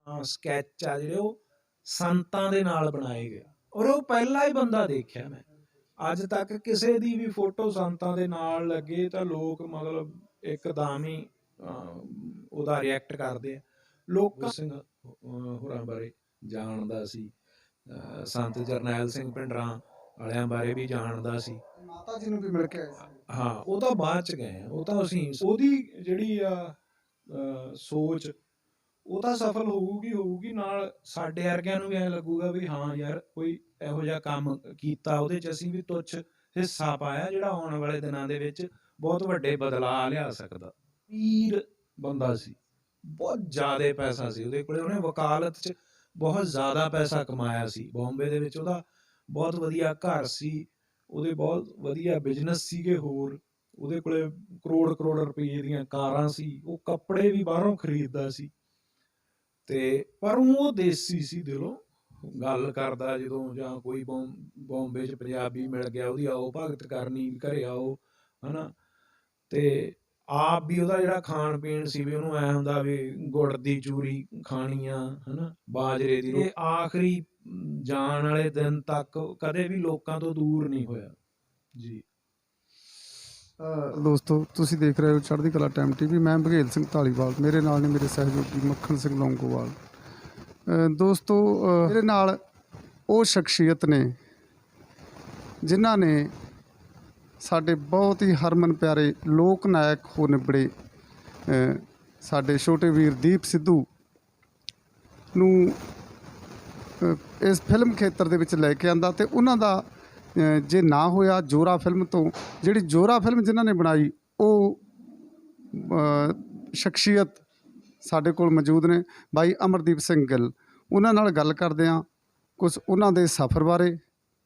Sketch ਆ ਜਿਹੜੇ ਉਹ ਸੰਤਾਂ ਦੇ ਨਾਲ ਬਣਾਏ ਗਏ, ਔਰ ਉਹ ਪਹਿਲਾ ਹੀ ਬੰਦਾ ਦੇਖਿਆ ਮੈਂ। ਅੱਜ ਤੱਕ ਕਿਸੇ ਦੀ ਵੀ ਫੋਟੋ ਸੰਤਾਂ ਦੇ ਨਾਲ ਲੱਗੇ ਤਾਂ ਲੋਕ ਮਤਲਬ ਇੱਕਦਮ ਹੀ ਉਹਦਾ ਰਿਐਕਟ ਕਰਦੇ ਆ। ਲੋਕਾਂ ਸਿੰਘ ਹੋਰਾਂ ਬਾਰੇ ਜਾਣਦਾ ਸੀ, ਸੰਤ ਜਰਨੈਲ ਸਿੰਘ ਭਿੰਡਰਾਂ ਵਾਲਿਆਂ ਬਾਰੇ ਵੀ ਜਾਣਦਾ ਸੀ, ਮਾਤਾ ਜੀ ਨੂੰ ਵੀ ਮਿਲ ਕੇ ਆਏ ਸੀ। ਹਾਂ ਉਹ ਤਾਂ ਬਾਅਦ ਚ ਗਏ ਆ, ਉਹ ਤਾਂ ਅਸੀਂ ਉਹਦੀ ਜਿਹੜੀ ਆ ਸੋਚ ਉਹ ਤਾਂ ਸਫਲ ਹੋਊਗੀ ਨਾਲ ਸਾਡੇ ਵਰਗਿਆਂ ਨੂੰ ਵੀ ਐਂ ਲੱਗੂਗਾ ਵੀ ਹਾਂ ਯਾਰ ਕੋਈ ਇਹੋ ਜਿਹਾ ਕੰਮ ਕੀਤਾ ਉਹਦੇ ਚ ਅਸੀਂ ਵੀ ਤੁੱਛ ਹਿੱਸਾ ਪਾਇਆ ਜਿਹੜਾ ਆਉਣ ਵਾਲੇ ਦਿਨਾਂ ਦੇ ਵਿੱਚ ਬਹੁਤ ਵੱਡੇ ਬਦਲਾਅ ਲਿਆ ਸਕਦਾ। ਪੀਰ ਬੰਦਾ ਸੀ, ਬਹੁਤ ਜ਼ਿਆਦਾ ਪੈਸਾ ਸੀ ਉਹਦੇ ਕੋਲੇ, ਉਹਨੇ ਵਕਾਲਤ 'ਚ ਬਹੁਤ ਜ਼ਿਆਦਾ ਪੈਸਾ ਕਮਾਇਆ ਸੀ। ਬੰਬੇ ਦੇ ਵਿੱਚ ਉਹਦਾ ਬਹੁਤ ਵਧੀਆ ਘਰ ਸੀ, ਉਹਦੇ ਬਹੁਤ ਵਧੀਆ ਬਿਜ਼ਨਸ ਸੀਗੇ, ਹੋਰ ਉਹਦੇ ਕੋਲੇ ਕਰੋੜ ਰੁਪਏ ਦੀਆਂ ਕਾਰਾਂ ਸੀ, ਉਹ ਕੱਪੜੇ ਵੀ ਬਾਹਰੋਂ ਖਰੀਦਦਾ ਸੀ। ਤੇ ਪਰ ਉਹ ਦੇਸੀ ਸੀ ਦਿਲੋਂ, ਗੱਲ ਕਰਦਾ ਜਦੋਂ ਜਾਂ ਕੋਈ ਬੰਬੇ 'ਚ ਪੰਜਾਬੀ ਮਿਲ ਗਿਆ ਉਹਦੀ ਆਓ ਭਗਤ ਕਰਨੀ, ਘਰੇ ਆਓ, ਹਨਾ। ਤੇ ਆਪ ਵੀ ਉਹਦਾ ਜਿਹੜਾ ਖਾਣ ਪੀਣ ਸੀ ਵੀ ਉਹਨੂੰ ਐ ਹੁੰਦਾ ਵੀ ਗੁੜ ਦੀ ਚੂਰੀ ਖਾਣੀ ਆ, ਹਨਾ, ਬਾਜਰੇ ਦੀ। ਇਹ ਆਖਰੀ ਜਾਣ ਵਾਲੇ ਦਿਨ ਤੱਕ ਕਦੇ ਵੀ ਲੋਕਾਂ ਤੋਂ ਦੂਰ ਨਹੀਂ ਹੋਇਆ ਜੀ। ਦੋਸਤੋ ਤੁਸੀਂ ਦੇਖ ਰਹੇ ਹੋ ਚੜ੍ਹਦੀ ਕਲਾ ਟਾਈਮ ਟੀਵੀ। ਮੈਂ ਬਘੇਲ ਸਿੰਘ ਧਾਲੀਵਾਲ, ਮੇਰੇ ਨਾਲ ਨੇ ਮੇਰੇ ਸਹਿਯੋਗੀ ਮੱਖਣ ਸਿੰਘ ਲੌਂਗੋਵਾਲ। ਦੋਸਤੋ ਮੇਰੇ ਨਾਲ ਉਹ ਸ਼ਖਸੀਅਤ ਨੇ ਜਿਨ੍ਹਾਂ ਨੇ ਸਾਡੇ ਬਹੁਤ ਹੀ ਹਰਮਨ ਪਿਆਰੇ ਲੋਕ ਨਾਇਕ ਹੋ ਨਿਬੜੇ ਸਾਡੇ ਛੋਟੇ ਵੀਰ ਦੀਪ ਸਿੱਧੂ ਨੂੰ ਇਸ ਫਿਲਮ ਖੇਤਰ ਦੇ ਵਿੱਚ ਲੈ ਕੇ ਆਂਦਾ। ਤੇ ਉਹਨਾਂ ਦਾ ਜੇ ਨਾ ਹੋਇਆ ਜੋਰਾ ਫਿਲਮ ਤੋਂ, ਜਿਹੜੀ ਜੋਰਾ ਫਿਲਮ ਜਿਨ੍ਹਾਂ ਨੇ ਬਣਾਈ ਉਹ ਸ਼ਖਸੀਅਤ ਸਾਡੇ ਕੋਲ ਮੌਜੂਦ ਨੇ, ਬਾਈ ਅਮਰਦੀਪ ਸਿੰਘ ਗਿੱਲ। ਉਹਨਾਂ ਨਾਲ ਗੱਲ ਕਰਦੇ ਹਾਂ ਕੁਛ ਉਹਨਾਂ ਦੇ ਸਫ਼ਰ ਬਾਰੇ।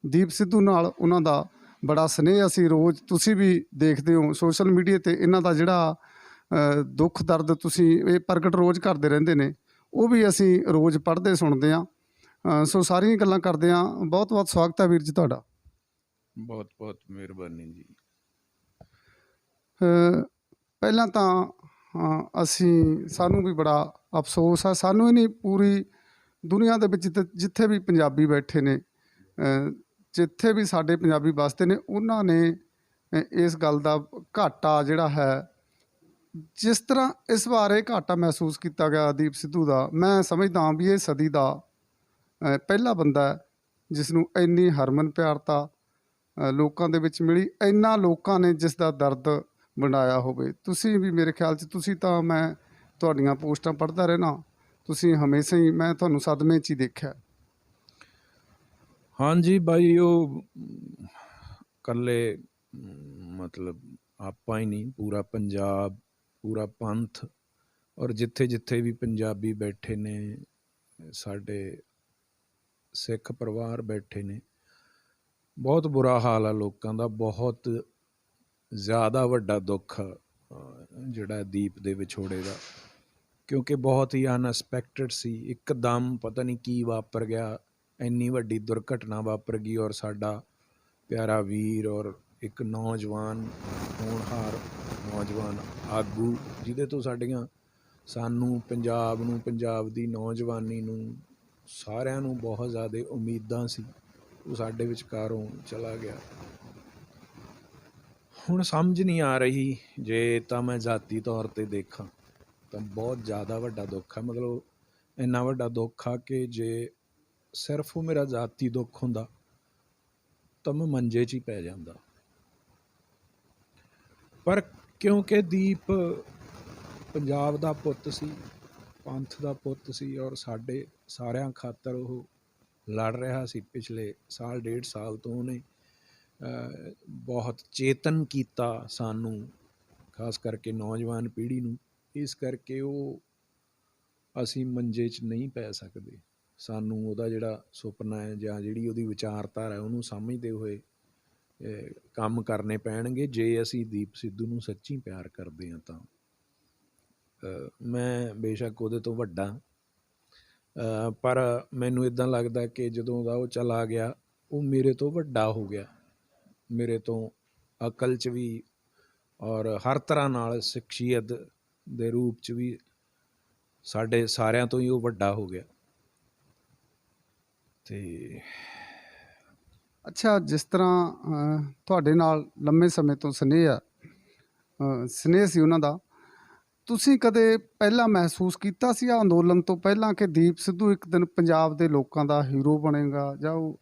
ਦੀਪ ਸਿੱਧੂ ਨਾਲ ਉਹਨਾਂ ਦਾ ਬੜਾ ਸਨੇਹ ਅਸੀਂ ਰੋਜ਼, ਤੁਸੀਂ ਵੀ ਦੇਖਦੇ ਹੋ ਸੋਸ਼ਲ ਮੀਡੀਆ 'ਤੇ ਇਹਨਾਂ ਦਾ ਜਿਹੜਾ ਦੁੱਖ ਦਰਦ ਤੁਸੀਂ ਇਹ ਪ੍ਰਗਟ ਰੋਜ਼ ਕਰਦੇ ਰਹਿੰਦੇ ਨੇ, ਉਹ ਵੀ ਅਸੀਂ ਰੋਜ਼ ਪੜ੍ਹਦੇ ਸੁਣਦੇ ਹਾਂ। ਸੋ ਸਾਰੀਆਂ ਗੱਲਾਂ ਕਰਦੇ ਹਾਂ। ਬਹੁਤ ਬਹੁਤ ਸਵਾਗਤ ਹੈ ਵੀਰ ਜੀ ਤੁਹਾਡਾ। ਬਹੁਤ ਬਹੁਤ ਮਿਹਰਬਾਨੀ ਜੀ। ਪਹਿਲਾਂ ਤਾਂ ਸਾਨੂੰ ਵੀ ਬੜਾ ਅਫਸੋਸ ਆ, ਸਾਨੂੰ ਹੀ ਨਹੀਂ ਪੂਰੀ ਦੁਨੀਆ ਦੇ ਵਿੱਚ ਜਿੱਥੇ ਵੀ ਪੰਜਾਬੀ ਬੈਠੇ ਨੇ, ਜਿੱਥੇ ਵੀ ਸਾਡੇ ਪੰਜਾਬੀ ਵਸਦੇ ਨੇ, ਉਹਨਾਂ ਨੇ ਇਸ ਗੱਲ ਦਾ ਘਾਟਾ ਜਿਹੜਾ ਹੈ, ਜਿਸ ਤਰ੍ਹਾਂ ਇਸ ਵਾਰ ਇਹ ਘਾਟਾ ਮਹਿਸੂਸ ਕੀਤਾ ਗਿਆ ਦੀਪ ਸਿੱਧੂ ਦਾ, ਮੈਂ ਸਮਝਦਾ ਵੀ ਇਹ ਸਦੀ ਦਾ ਪਹਿਲਾ ਬੰਦਾ ਹੈ ਜਿਸ ਨੂੰ ਇੰਨੀ ਹਰਮਨ ਪਿਆਰਤਾ ਲੋਕਾਂ ਦੇ ਵਿੱਚ ਮਿਲੀ, ਇੰਨਾ ਲੋਕਾਂ ਨੇ ਜਿਸ ਦਾ ਦਰਦ ਵੰਡਾਇਆ ਹੋਵੇ। ਤੁਸੀਂ ਵੀ ਮੇਰੇ ਖਿਆਲ 'ਚ, ਤੁਸੀਂ ਤਾਂ ਮੈਂ ਤੁਹਾਡੀਆਂ ਪੋਸਟਾਂ ਪੜ੍ਹਦਾ ਰਹਿਣਾ, ਤੁਸੀਂ ਹਮੇਸ਼ਾ ਹੀ ਮੈਂ ਤੁਹਾਨੂੰ ਸਦਮੇ 'ਚ ਹੀ ਦੇਖਿਆ। ਹਾਂਜੀ ਬਾਈ, ਉਹ ਇਕੱਲੇ ਮਤਲਬ ਆਪਾਂ ਹੀ ਨਹੀਂ, ਪੂਰਾ ਪੰਜਾਬ, ਪੂਰਾ ਪੰਥ, ਔਰ ਜਿੱਥੇ ਜਿੱਥੇ ਵੀ ਪੰਜਾਬੀ ਬੈਠੇ ਨੇ, ਸਾਡੇ ਸਿੱਖ ਪਰਿਵਾਰ ਬੈਠੇ ਨੇ, ਬਹੁਤ ਬੁਰਾ ਹਾਲ ਆ ਲੋਕਾਂ ਦਾ। ਬਹੁਤ ਜ਼ਿਆਦਾ ਵੱਡਾ ਦੁੱਖ ਜਿਹੜਾ ਦੀਪ ਦੇ ਵਿਛੋੜੇ ਦਾ, ਕਿਉਂਕਿ ਬਹੁਤ ਹੀ ਅਨਐਕਸਪੈਕਟਡ ਸੀ। ਇੱਕਦਮ ਪਤਾ ਨਹੀਂ ਕੀ ਵਾਪਰ ਗਿਆ, ਇੰਨੀ ਵੱਡੀ ਦੁਰਘਟਨਾ ਵਾਪਰ ਗਈ, ਔਰ ਸਾਡਾ ਪਿਆਰਾ ਵੀਰ ਔਰ ਇੱਕ ਨੌਜਵਾਨ, ਹੋਣਹਾਰ ਨੌਜਵਾਨ ਆਗੂ, ਜਿਹਦੇ ਤੋਂ ਸਾਨੂੰ ਪੰਜਾਬ ਨੂੰ, ਪੰਜਾਬ ਦੀ ਨੌਜਵਾਨੀ ਨੂੰ, ਸਾਰਿਆਂ ਨੂੰ ਬਹੁਤ ਜ਼ਿਆਦਾ ਉਮੀਦਾਂ ਸੀ, ਉਹ ਸਾਡੇ ਵਿਚਕਾਰੋਂ ਚਲਾ ਗਿਆ। ਹੁਣ ਸਮਝ ਨਹੀਂ ਆ ਰਹੀ, ਜੇ ਤਾਂ ਮੈਂ ਜ਼ਾਤੀ ਤੌਰ 'ਤੇ ਦੇਖਾਂ ਤਾਂ ਬਹੁਤ ਜ਼ਿਆਦਾ ਵੱਡਾ ਦੁੱਖ ਹੈ। ਮਤਲਬ ਇੰਨਾ ਵੱਡਾ ਦੁੱਖ ਆ ਕਿ ਜੇ ਸਿਰਫ ਉਹ ਮੇਰਾ ਜ਼ਾਤੀ ਦੁੱਖ ਹੁੰਦਾ ਤਾਂ ਮੈਂ ਮੰਜੇ 'ਚ ਹੀ ਪੈ ਜਾਂਦਾ। ਪਰ ਕਿਉਂਕਿ ਦੀਪ ਪੰਜਾਬ ਦਾ ਪੁੱਤ ਸੀ, ਪੰਥ ਦਾ ਪੁੱਤ ਸੀ, ਔਰ ਸਾਡੇ ਸਾਰਿਆਂ ਖਾਤਰ ਉਹ ਲੜ ਰਿਹਾ ਸੀ। ਪਿਛਲੇ ਸਾਲ, 1.5 ਸਾਲ ਤੋਂ ਉਹਨੇ ਬਹੁਤ ਚੇਤਨ ਕੀਤਾ ਸਾਨੂੰ, ਖਾਸ ਕਰਕੇ ਨੌਜਵਾਨ ਪੀੜ੍ਹੀ ਨੂੰ। ਇਸ ਕਰਕੇ ਅਸੀਂ ਮੰਜੇ 'ਚ ਨਹੀਂ ਪੈ ਸਕਦੇ। ਸਾਨੂੰ ਉਹਦਾ ਜਿਹੜਾ ਸੁਪਨਾ ਹੈ ਜਾਂ ਜਿਹੜੀ ਉਹਦੀ ਵਿਚਾਰਧਾਰਾ ਹੈ, ਉਹਨੂੰ ਸਮਝਦੇ ਹੋਏ ਕੰਮ ਕਰਨੇ ਪੈਣਗੇ, ਜੇ ਅਸੀਂ ਦੀਪ ਸਿੱਧੂ ਨੂੰ ਸੱਚੀ ਪਿਆਰ ਕਰਦੇ ਹਾਂ ਤਾਂ। ਮੈਂ ਬੇਸ਼ੱਕ ਉਹਦੇ ਤੋਂ ਵੱਡਾ, ਪਰ ਮੈਨੂੰ ਇੱਦਾਂ ਲੱਗਦਾ ਕਿ ਜਦੋਂ ਦਾ ਉਹ ਚਲਾ ਗਿਆ, ਉਹ ਮੇਰੇ ਤੋਂ ਵੱਡਾ ਹੋ ਗਿਆ, ਮੇਰੇ ਤੋਂ ਅਕਲ 'ਚ ਵੀ ਔਰ ਹਰ ਤਰ੍ਹਾਂ ਨਾਲ, ਸ਼ਖਸੀਅਤ ਦੇ ਰੂਪ 'ਚ ਵੀ ਸਾਡੇ ਸਾਰਿਆਂ ਤੋਂ ਹੀ ਉਹ ਵੱਡਾ ਹੋ ਗਿਆ। ਤੇ ਅੱਛਾ, ਜਿਸ ਤਰ੍ਹਾਂ ਤੁਹਾਡੇ ਨਾਲ ਲੰਮੇ ਸਮੇਂ ਤੋਂ ਸਨੇਹ ਸੀ ਉਹਨਾਂ ਦਾ, ਤੁਸੀਂ ਕਦੇ ਪਹਿਲਾਂ ਮਹਿਸੂਸ ਕੀਤਾ ਸੀ ਅੰਦੋਲਨ ਤੋਂ ਪਹਿਲਾਂ ਕਿ ਦੀਪ ਸਿੱਧੂ ਇੱਕ ਦਿਨ ਪੰਜਾਬ ਦੇ ਲੋਕਾਂ ਦਾ ਹੀਰੋ ਬਣੇਗਾ, ਜਾਂ ਉਹ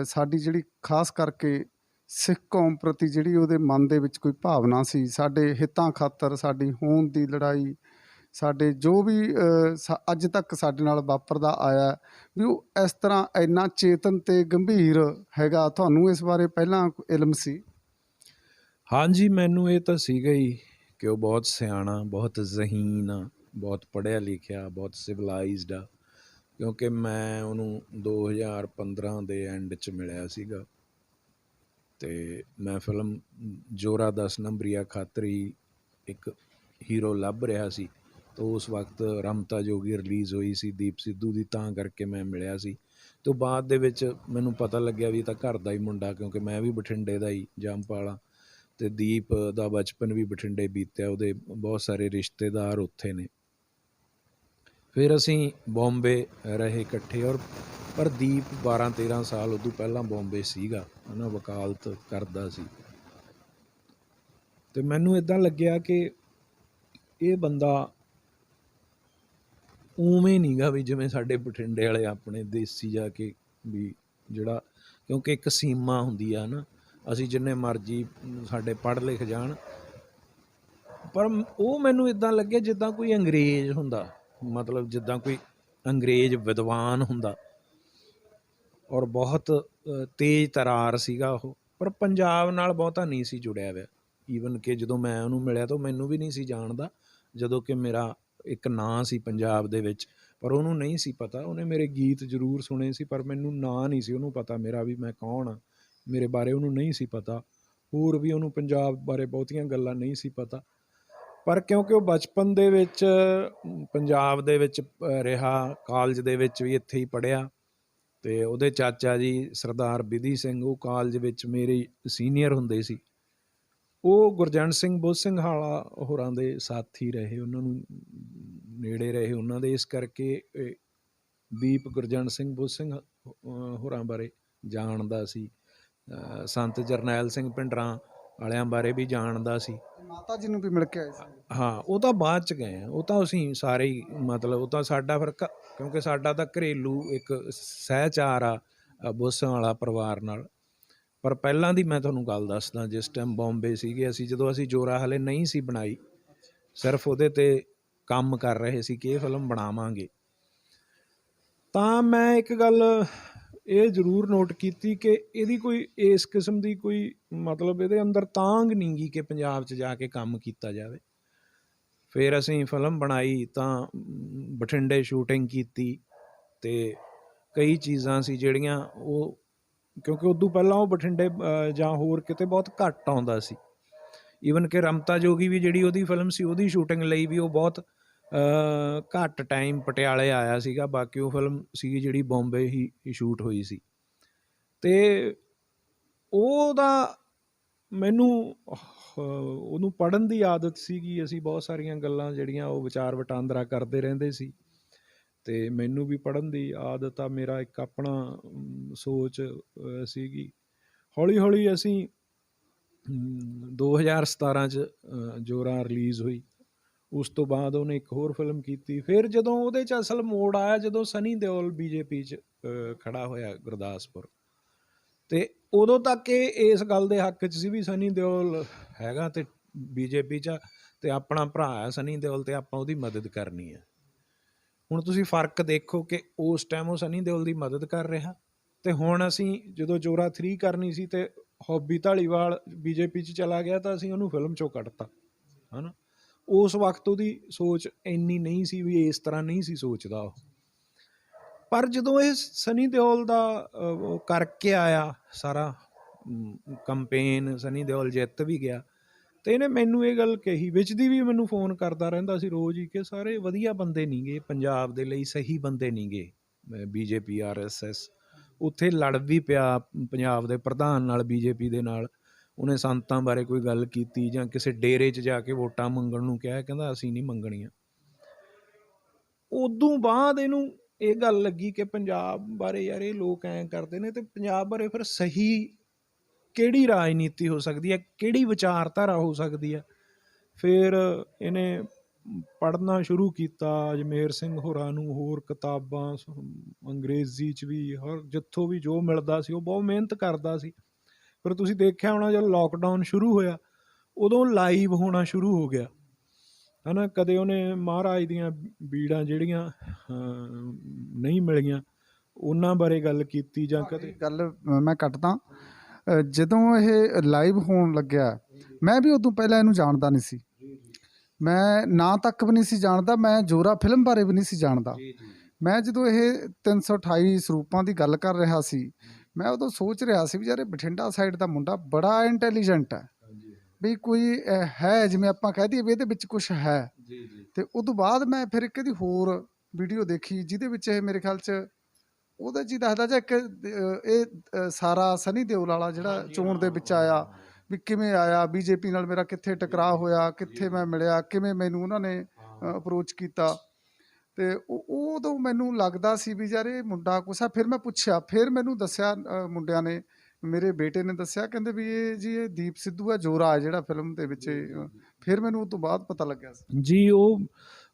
ਸਾਡੀ ਜਿਹੜੀ ਖਾਸ ਕਰਕੇ ਸਿੱਖ ਕੌਮ ਪ੍ਰਤੀ ਜਿਹੜੀ ਉਹਦੇ ਮਨ ਦੇ ਵਿੱਚ ਕੋਈ ਭਾਵਨਾ ਸੀ, ਸਾਡੇ ਹਿੱਤਾਂ ਖਾਤਰ ਸਾਡੀ ਹੋਂਦ ਦੀ ਲੜਾਈ, ਸਾਡੇ ਜੋ ਵੀ ਅੱਜ ਤੱਕ ਸਾਡੇ ਨਾਲ ਵਾਪਰਦਾ ਆਇਆ, ਵੀ ਉਹ ਇਸ ਤਰ੍ਹਾਂ ਇੰਨਾ ਚੇਤਨ ਤੇ ਗੰਭੀਰ ਹੈਗਾ, ਤੁਹਾਨੂੰ ਇਸ ਬਾਰੇ ਪਹਿਲਾਂ ਇਲਮ ਸੀ? ਹਾਂਜੀ, ਮੈਨੂੰ ਇਹ ਤਾਂ ਸੀਗਾ ਹੀ ਕਿ ਉਹ ਬਹੁਤ ਸਿਆਣਾ, ਬਹੁਤ ਜ਼ਹੀਨ ਆ, ਬਹੁਤ ਪੜ੍ਹਿਆ ਲਿਖਿਆ, ਬਹੁਤ ਸਿਵਲਾਈਜ਼ਡ ਆ, ਕਿਉਂਕਿ ਮੈਂ ਉਹਨੂੰ 2015 ਦੇ ਐਂਡ 'ਚ ਮਿਲਿਆ ਸੀਗਾ। ਅਤੇ ਮੈਂ ਫਿਲਮ ਜੋਰਾ 10 ਨੰਬਰੀਆ ਖਾਤਰ ਹੀ ਇੱਕ ਹੀਰੋ ਲੱਭ ਰਿਹਾ ਸੀ। ਤਾਂ ਉਸ ਵਕਤ ਰਮਤਾ ਜੋਗੀ ਰਿਲੀਜ਼ ਹੋਈ ਸੀ ਦੀਪ ਸਿੱਧੂ ਦੀ, ਤਾਂ ਕਰਕੇ ਮੈਂ ਮਿਲਿਆ ਸੀ। ਅਤੇ ਬਾਅਦ ਦੇ ਵਿੱਚ ਮੈਨੂੰ ਪਤਾ ਲੱਗਿਆ ਵੀ ਇਹ ਤਾਂ ਘਰ ਦਾ ਹੀ ਮੁੰਡਾ, ਕਿਉਂਕਿ ਮੈਂ ਵੀ ਬਠਿੰਡੇ ਦਾ ਹੀ ਜੰਮਪਲ ਹਾਂ, ਅਤੇ ਦੀਪ ਦਾ ਬਚਪਨ ਵੀ ਬਠਿੰਡੇ ਬੀਤਿਆ, ਉਹਦੇ ਬਹੁਤ ਸਾਰੇ ਰਿਸ਼ਤੇਦਾਰ ਉੱਥੇ ਨੇ। ਫਿਰ ਅਸੀਂ ਬੋਂਬੇ ਰਹੇ ਇਕੱਠੇ, ਪਰ ਦੀਪ 12-13 ਸਾਲ ਉਦੋਂ ਪਹਿਲਾਂ ਬੋਂਬੇ ਸੀਗਾ, ਹੈ ਨਾ, ਵਕਾਲਤ ਕਰਦਾ ਸੀ। ਅਤੇ ਮੈਨੂੰ ਇੱਦਾਂ ਲੱਗਿਆ ਕਿ ਇਹ ਬੰਦਾ ਉਵੇਂ ਨਹੀਂ ਗਾ ਵੀ ਜਿਵੇਂ ਸਾਡੇ ਬਠਿੰਡੇ ਵਾਲੇ ਆਪਣੇ ਦੇਸੀ ਜਾ ਕੇ ਵੀ ਜਿਹੜਾ, ਕਿਉਂਕਿ ਇੱਕ ਸੀਮਾ ਹੁੰਦੀ ਆ ਨਾ, ਅਸੀਂ ਜਿੰਨੇ ਮਰਜ਼ੀ ਸਾਡੇ ਪੜ੍ਹ ਲਿਖ ਜਾਣ, ਪਰ ਉਹ ਮੈਨੂੰ ਇੱਦਾਂ ਲੱਗੇ ਜਿੱਦਾਂ ਕੋਈ ਅੰਗਰੇਜ਼ ਹੁੰਦਾ, ਮਤਲਬ ਜਿੱਦਾਂ ਕੋਈ ਅੰਗਰੇਜ਼ ਵਿਦਵਾਨ ਹੁੰਦਾ, ਔਰ ਬਹੁਤ ਤੇਜ਼ ਤਰਾਰ ਸੀਗਾ ਉਹ, ਪਰ ਪੰਜਾਬ ਨਾਲ ਬਹੁਤਾ ਨਹੀਂ ਸੀ ਜੁੜਿਆ ਹੋਇਆ। ਈਵਨ ਕਿ ਜਦੋਂ ਮੈਂ ਉਹਨੂੰ ਮਿਲਿਆ ਤਾਂ ਮੈਨੂੰ ਵੀ ਨਹੀਂ ਸੀ ਜਾਣਦਾ, ਜਦੋਂ ਕਿ ਮੇਰਾ ਇੱਕ ਨਾਂ ਸੀ ਪੰਜਾਬ ਦੇ ਵਿੱਚ, ਪਰ ਉਹਨੂੰ ਨਹੀਂ ਸੀ ਪਤਾ। ਉਹਨੇ ਮੇਰੇ ਗੀਤ ਜ਼ਰੂਰ ਸੁਣੇ ਸੀ, ਪਰ ਮੈਨੂੰ ਨਾਂ ਨਹੀਂ ਸੀ ਉਹਨੂੰ ਪਤਾ ਮੇਰਾ, ਵੀ ਮੈਂ ਕੌਣ ਹਾਂ, ਮੇਰੇ ਬਾਰੇ ਉਹਨੂੰ ਨਹੀਂ ਸੀ ਪਤਾ। ਹੋਰ ਵੀ ਉਹਨੂੰ ਪੰਜਾਬ ਬਾਰੇ ਬਹੁਤੀਆਂ ਗੱਲਾਂ ਨਹੀਂ ਸੀ ਪਤਾ, ਪਰ ਕਿਉਂਕਿ ਉਹ ਬਚਪਨ ਦੇ ਵਿੱਚ ਪੰਜਾਬ ਦੇ ਵਿੱਚ ਰਿਹਾ, ਕਾਲਜ ਦੇ ਵਿੱਚ ਵੀ ਇੱਥੇ ਹੀ ਪੜ੍ਹਿਆ, ਅਤੇ ਉਹਦੇ ਚਾਚਾ ਜੀ ਸਰਦਾਰ ਬਿਧੀ ਸਿੰਘ, ਉਹ ਕਾਲਜ ਵਿੱਚ ਮੇਰੇ ਸੀਨੀਅਰ ਹੁੰਦੇ ਸੀ। ਉਹ ਗੁਰਜੰਟ ਸਿੰਘ ਬੁੱਧ ਸਿੰਘ ਵਾਲਾ ਹੋਰਾਂ ਦੇ ਸਾਥੀ ਰਹੇ, ਉਹਨਾਂ ਨੂੰ ਨੇੜੇ ਰਹੇ ਉਹਨਾਂ ਦੇ, ਇਸ ਕਰਕੇ ਦੀਪ ਗੁਰਜੰਟ ਸਿੰਘ ਬੁੱਧ ਸਿੰਘ ਹੋਰਾਂ ਬਾਰੇ ਜਾਣਦਾ ਸੀ। ਸੰਤ ਜਰਨੈਲ ਸਿੰਘ ਭਿੰਡਰਾਂ ਵਾਲਿਆਂ ਬਾਰੇ ਵੀ ਜਾਣਦਾ ਸੀ। ਮਾਤਾ ਜੀ ਨੂੰ ਵੀ ਮਿਲ ਕੇ ਆਏ ਸੀ? ਹਾਂ, ਉਹ ਤਾਂ ਬਾਅਦ 'ਚ ਗਏ ਆ, ਉਹ ਤਾਂ ਅਸੀਂ ਸਾਰੇ ਹੀ, ਮਤਲਬ ਉਹ ਤਾਂ ਸਾਡਾ ਫਿਰ ਕਿਉਂਕਿ ਸਾਡਾ ਤਾਂ ਘਰੇਲੂ ਇੱਕ ਸਹਿਚਾਰ ਆ ਬੁੱਸਾਂ ਵਾਲਾ ਪਰਿਵਾਰ ਨਾਲ। ਪਰ ਪਹਿਲਾਂ ਦੀ ਮੈਂ ਤੁਹਾਨੂੰ ਗੱਲ ਦੱਸਦਾ, ਜਿਸ ਟਾਈਮ ਬੋਂਬੇ ਸੀਗੇ ਅਸੀਂ, ਜਦੋਂ ਅਸੀਂ ਜੋਰਾ ਹਲੇ ਨਹੀਂ ਸੀ ਬਣਾਈ, ਸਿਰਫ ਉਹਦੇ 'ਤੇ ਕੰਮ ਕਰ ਰਹੇ ਸੀ ਕਿ ਇਹ ਫਿਲਮ ਬਣਾਵਾਂਗੇ, ਤਾਂ ਮੈਂ ਇੱਕ ਗੱਲ ਇਹ ਜ਼ਰੂਰ ਨੋਟ ਕੀਤੀ ਕਿ ਇਹਦੀ ਕੋਈ ਇਸ ਕਿਸਮ ਦੀ ਕੋਈ, ਮਤਲਬ ਇਹਦੇ ਅੰਦਰ ਤਾਂਘ ਨਹੀਂ ਗੀ ਕਿ ਪੰਜਾਬ 'ਚ ਜਾ ਕੇ ਕੰਮ ਕੀਤਾ ਜਾਵੇ। ਫਿਰ ਅਸੀਂ ਫਿਲਮ ਬਣਾਈ ਤਾਂ ਬਠਿੰਡੇ ਸ਼ੂਟਿੰਗ ਕੀਤੀ, ਅਤੇ ਕਈ ਚੀਜ਼ਾਂ ਸੀ ਜਿਹੜੀਆਂ ਉਹ, ਕਿਉਂਕਿ ਉਦੋਂ ਪਹਿਲਾਂ ਉਹ ਬਠਿੰਡੇ ਜਾਂ ਹੋਰ ਕਿਤੇ ਬਹੁਤ ਘੱਟ ਆਉਂਦਾ ਸੀ। ਈਵਨ ਕਿ ਰਮਤਾ ਜੋਗੀ ਵੀ ਜਿਹੜੀ ਉਹਦੀ ਫਿਲਮ ਸੀ, ਉਹਦੀ ਸ਼ੂਟਿੰਗ ਲਈ ਵੀ ਉਹ ਬਹੁਤ ਘੱਟ ਟਾਈਮ ਪਟਿਆਲੇ ਆਇਆ ਸੀਗਾ, ਬਾਕੀ ਉਹ ਫਿਲਮ ਸੀਗੀ ਜਿਹੜੀ ਬੋਂਬੇ ਹੀ ਸ਼ੂਟ ਹੋਈ ਸੀ। ਅਤੇ ਉਹਦਾ ਮੈਨੂੰ ਉਹਨੂੰ ਪੜ੍ਹਨ ਦੀ ਆਦਤ ਸੀਗੀ, ਅਸੀਂ ਬਹੁਤ ਸਾਰੀਆਂ ਗੱਲਾਂ ਜਿਹੜੀਆਂ ਉਹ ਵਿਚਾਰ ਵਟਾਂਦਰਾ ਕਰਦੇ ਰਹਿੰਦੇ ਸੀ, ਅਤੇ ਮੈਨੂੰ ਵੀ ਪੜ੍ਹਨ ਦੀ ਆਦਤ ਆ, ਮੇਰਾ ਇੱਕ ਆਪਣਾ ਸੋਚ ਸੀਗੀ। ਹੌਲੀ ਹੌਲੀ ਅਸੀਂ 2017 'ਚ ਜੋਰਾ ਰਿਲੀਜ਼ ਹੋਈ, ਉਸ ਤੋਂ ਬਾਅਦ ਉਹਨੇ ਇੱਕ ਹੋਰ ਫਿਲਮ ਕੀਤੀ। ਫਿਰ ਜਦੋਂ ਉਹਦੇ 'ਚ ਅਸਲ ਮੋੜ ਆਇਆ, ਜਦੋਂ ਸਨੀ ਦਿਓਲ BJP 'ਚ ਖੜਾ ਹੋਇਆ ਗੁਰਦਾਸਪੁਰ, ਅਤੇ ਉਦੋਂ ਤੱਕ ਇਹ ਇਸ ਗੱਲ ਦੇ ਹੱਕ 'ਚ ਸੀ ਵੀ ਸਨੀ ਦਿਓਲ ਹੈਗਾ ਅਤੇ BJP 'ਚ, ਅਤੇ ਆਪਣਾ ਭਰਾ ਹੈ ਸਨੀ ਦਿਓਲ, ਅਤੇ ਆਪਾਂ ਉਹਦੀ ਮਦਦ ਕਰਨੀ ਹੈ। ਹੁਣ ਤੁਸੀਂ ਫਰਕ ਦੇਖੋ ਕਿ ਉਸ ਟਾਈਮ ਉਹ ਸਨੀ ਦਿਓਲ ਦੀ ਮਦਦ ਕਰ ਰਿਹਾ, ਅਤੇ ਹੁਣ ਅਸੀਂ ਜਦੋਂ ਜੋਰਾ 3 ਕਰਨੀ ਸੀ ਅਤੇ ਹੌਬੀ ਧਾਲੀਵਾਲ BJP 'ਚ ਚਲਾ ਗਿਆ, ਤਾਂ ਅਸੀਂ ਉਹਨੂੰ ਫਿਲਮ 'ਚੋਂ ਕੱਢਤਾ, ਹੈ ਨਾ। ਉਸ ਵਕਤ ਉਹਦੀ ਸੋਚ ਇੰਨੀ ਨਹੀਂ ਸੀ, ਵੀ ਇਸ ਤਰ੍ਹਾਂ ਨਹੀਂ ਸੀ ਸੋਚਦਾ ਉਹ। ਪਰ ਜਦੋਂ ਇਹ ਸਨੀ ਦਿਓਲ ਦਾ ਕਰਕੇ ਆਇਆ ਸਾਰਾ ਕੰਪੇਨ, ਸਨੀ ਦਿਓਲ ਜਿੱਤ ਵੀ ਗਿਆ, ਅਤੇ ਇਹਨੇ ਮੈਨੂੰ ਇਹ ਗੱਲ ਕਹੀ, ਵਿੱਚ ਦੀ ਵੀ ਮੈਨੂੰ ਫੋਨ ਕਰਦਾ ਰਹਿੰਦਾ ਸੀ ਰੋਜ਼ ਹੀ, ਕਿ ਸਾਰੇ ਵਧੀਆ ਬੰਦੇ ਨਹੀਂ ਗੇ ਪੰਜਾਬ ਦੇ ਲਈ, ਸਹੀ ਬੰਦੇ ਨਹੀਂ ਗੇ, BJP RSS। ਉੱਥੇ ਲੜ ਵੀ ਪਿਆ ਪੰਜਾਬ ਦੇ ਪ੍ਰਧਾਨ ਨਾਲ, BJP ਦੇ ਨਾਲ। ਉਹਨੇ ਸੰਤਾਂ ਬਾਰੇ ਕੋਈ ਗੱਲ ਕੀਤੀ, ਜਾਂ ਕਿਸੇ ਡੇਰੇ 'ਚ ਜਾ ਕੇ ਵੋਟਾਂ ਮੰਗਣ ਨੂੰ ਕਿਹਾ, ਕਹਿੰਦਾ ਅਸੀਂ ਨਹੀਂ ਮੰਗਣੀਆਂ। ਉਦੋਂ ਬਾਅਦ ਇਹਨੂੰ ਇਹ ਗੱਲ ਲੱਗੀ ਕਿ ਪੰਜਾਬ ਬਾਰੇ ਯਾਰ ਇਹ ਲੋਕ ਐਂ ਕਰਦੇ ਨੇ, ਤੇ ਪੰਜਾਬ ਬਾਰੇ ਫਿਰ ਸਹੀ ਕਿਹੜੀ ਰਾਜਨੀਤੀ ਹੋ ਸਕਦੀ ਹੈ, ਕਿਹੜੀ ਵਿਚਾਰਧਾਰਾ ਹੋ ਸਕਦੀ ਹੈ। ਫਿਰ ਇਹਨੇ ਪੜ੍ਹਨਾ ਸ਼ੁਰੂ ਕੀਤਾ ਅਜਮੇਰ ਸਿੰਘ ਹੋਰਾਂ ਨੂੰ, ਹੋਰ ਕਿਤਾਬਾਂ ਅੰਗਰੇਜ਼ੀ 'ਚ ਵੀ, ਹਰ ਜਿੱਥੋਂ ਵੀ ਜੋ ਮਿਲਦਾ ਸੀ ਉਹ ਬਹੁਤ ਮਿਹਨਤ ਕਰਦਾ ਸੀ। ਫਿਰ ਤੁਸੀਂ ਦੇਖਿਆ ਹੋਣਾ ਜਦੋਂ ਲੋਕਡਾਊਨ ਸ਼ੁਰੂ ਹੋਇਆ ਉਦੋਂ ਲਾਈਵ ਹੋਣਾ ਸ਼ੁਰੂ ਹੋ ਗਿਆ, ਹੈ ਨਾ। ਕਦੇ ਉਹਨੇ ਮਹਾਰਾਜ ਦੀਆਂ ਬੀੜਾਂ ਜਿਹੜੀਆਂ ਨਹੀਂ ਮਿਲੀਆਂ ਉਹਨਾਂ ਬਾਰੇ ਗੱਲ ਕੀਤੀ, ਜਾਂ ਕਦੇ ਗੱਲ ਮੈਂ ਕੱਟਦਾ, ਜਦੋਂ ਇਹ ਲਾਈਵ ਹੋਣ ਲੱਗਿਆ ਮੈਂ ਵੀ ਉਦੋਂ ਪਹਿਲਾਂ ਇਹਨੂੰ ਜਾਣਦਾ ਨਹੀਂ ਸੀ, ਮੈਂ ਨਾਂ ਤੱਕ ਵੀ ਨਹੀਂ ਸੀ ਜਾਣਦਾ, ਮੈਂ ਜੋਰਾ ਫਿਲਮ ਬਾਰੇ ਵੀ ਨਹੀਂ ਸੀ ਜਾਣਦਾ। ਮੈਂ ਜਦੋਂ ਇਹ 328 ਸਰੂਪਾਂ ਦੀ ਗੱਲ ਕਰ ਰਿਹਾ ਸੀ, ਮੈਂ ਉਦੋਂ ਸੋਚ ਰਿਹਾ ਸੀ ਵੀ ਯਾਰ ਇਹ ਬਠਿੰਡਾ ਸਾਈਡ ਦਾ ਮੁੰਡਾ ਬੜਾ ਇੰਟੈਲੀਜੈਂਟ ਹੈ, ਵੀ ਕੋਈ ਹੈ, ਜਿਵੇਂ ਆਪਾਂ ਕਹਿ ਦਈਏ ਵੀ ਇਹਦੇ ਵਿੱਚ ਕੁਝ ਹੈ। ਤੇ ਉਦੋਂ ਬਾਅਦ ਮੈਂ ਫਿਰ ਇੱਕ ਇਹਦੀ ਹੋਰ ਵੀਡੀਓ ਦੇਖੀ ਜਿਹਦੇ ਵਿੱਚ ਇਹ ਮੇਰੇ ਖਿਆਲ 'ਚ ਉਹਦੇ 'ਚ ਹੀ ਦੱਸਦਾ ਜਾਂ ਇੱਕ ਇਹ ਸਾਰਾ ਸਨੀ ਦਿਓਲ ਵਾਲਾ ਜਿਹੜਾ ਚੋਣ ਦੇ ਵਿੱਚ ਆਇਆ, ਵੀ ਕਿਵੇਂ ਆਇਆ, ਬੀਜੇਪੀ ਨਾਲ ਮੇਰਾ ਕਿੱਥੇ ਟਕਰਾਅ ਹੋਇਆ, ਕਿੱਥੇ ਮੈਂ ਮਿਲਿਆ, ਕਿਵੇਂ ਮੈਨੂੰ ਉਹਨਾਂ ਨੇ ਅਪਰੋਚ ਕੀਤਾ। ਤੇ ਉਦੋਂ ਮੈਨੂੰ ਲੱਗਦਾ ਸੀ ਵੀ ਯਾਰ ਇਹ ਮੁੰਡਾ ਕੁਛ ਆ। ਫਿਰ ਮੈਂ ਪੁੱਛਿਆ, ਫਿਰ ਮੈਨੂੰ ਦੱਸਿਆ ਮੁੰਡਿਆਂ ਨੇ, ਮੇਰੇ ਬੇਟੇ ਨੇ ਦੱਸਿਆ, ਕਹਿੰਦੇ ਵੀ ਇਹ ਜੀ ਇਹ ਦੀਪ ਸਿੱਧੂ ਹੈ, ਜੋਰਾ ਹੈ ਜਿਹੜਾ ਫਿਲਮ ਦੇ ਵਿੱਚ। ਫਿਰ ਮੈਨੂੰ ਉਸ ਤੋਂ ਬਾਅਦ ਪਤਾ ਲੱਗਿਆ ਸੀ ਜੀ ਉਹ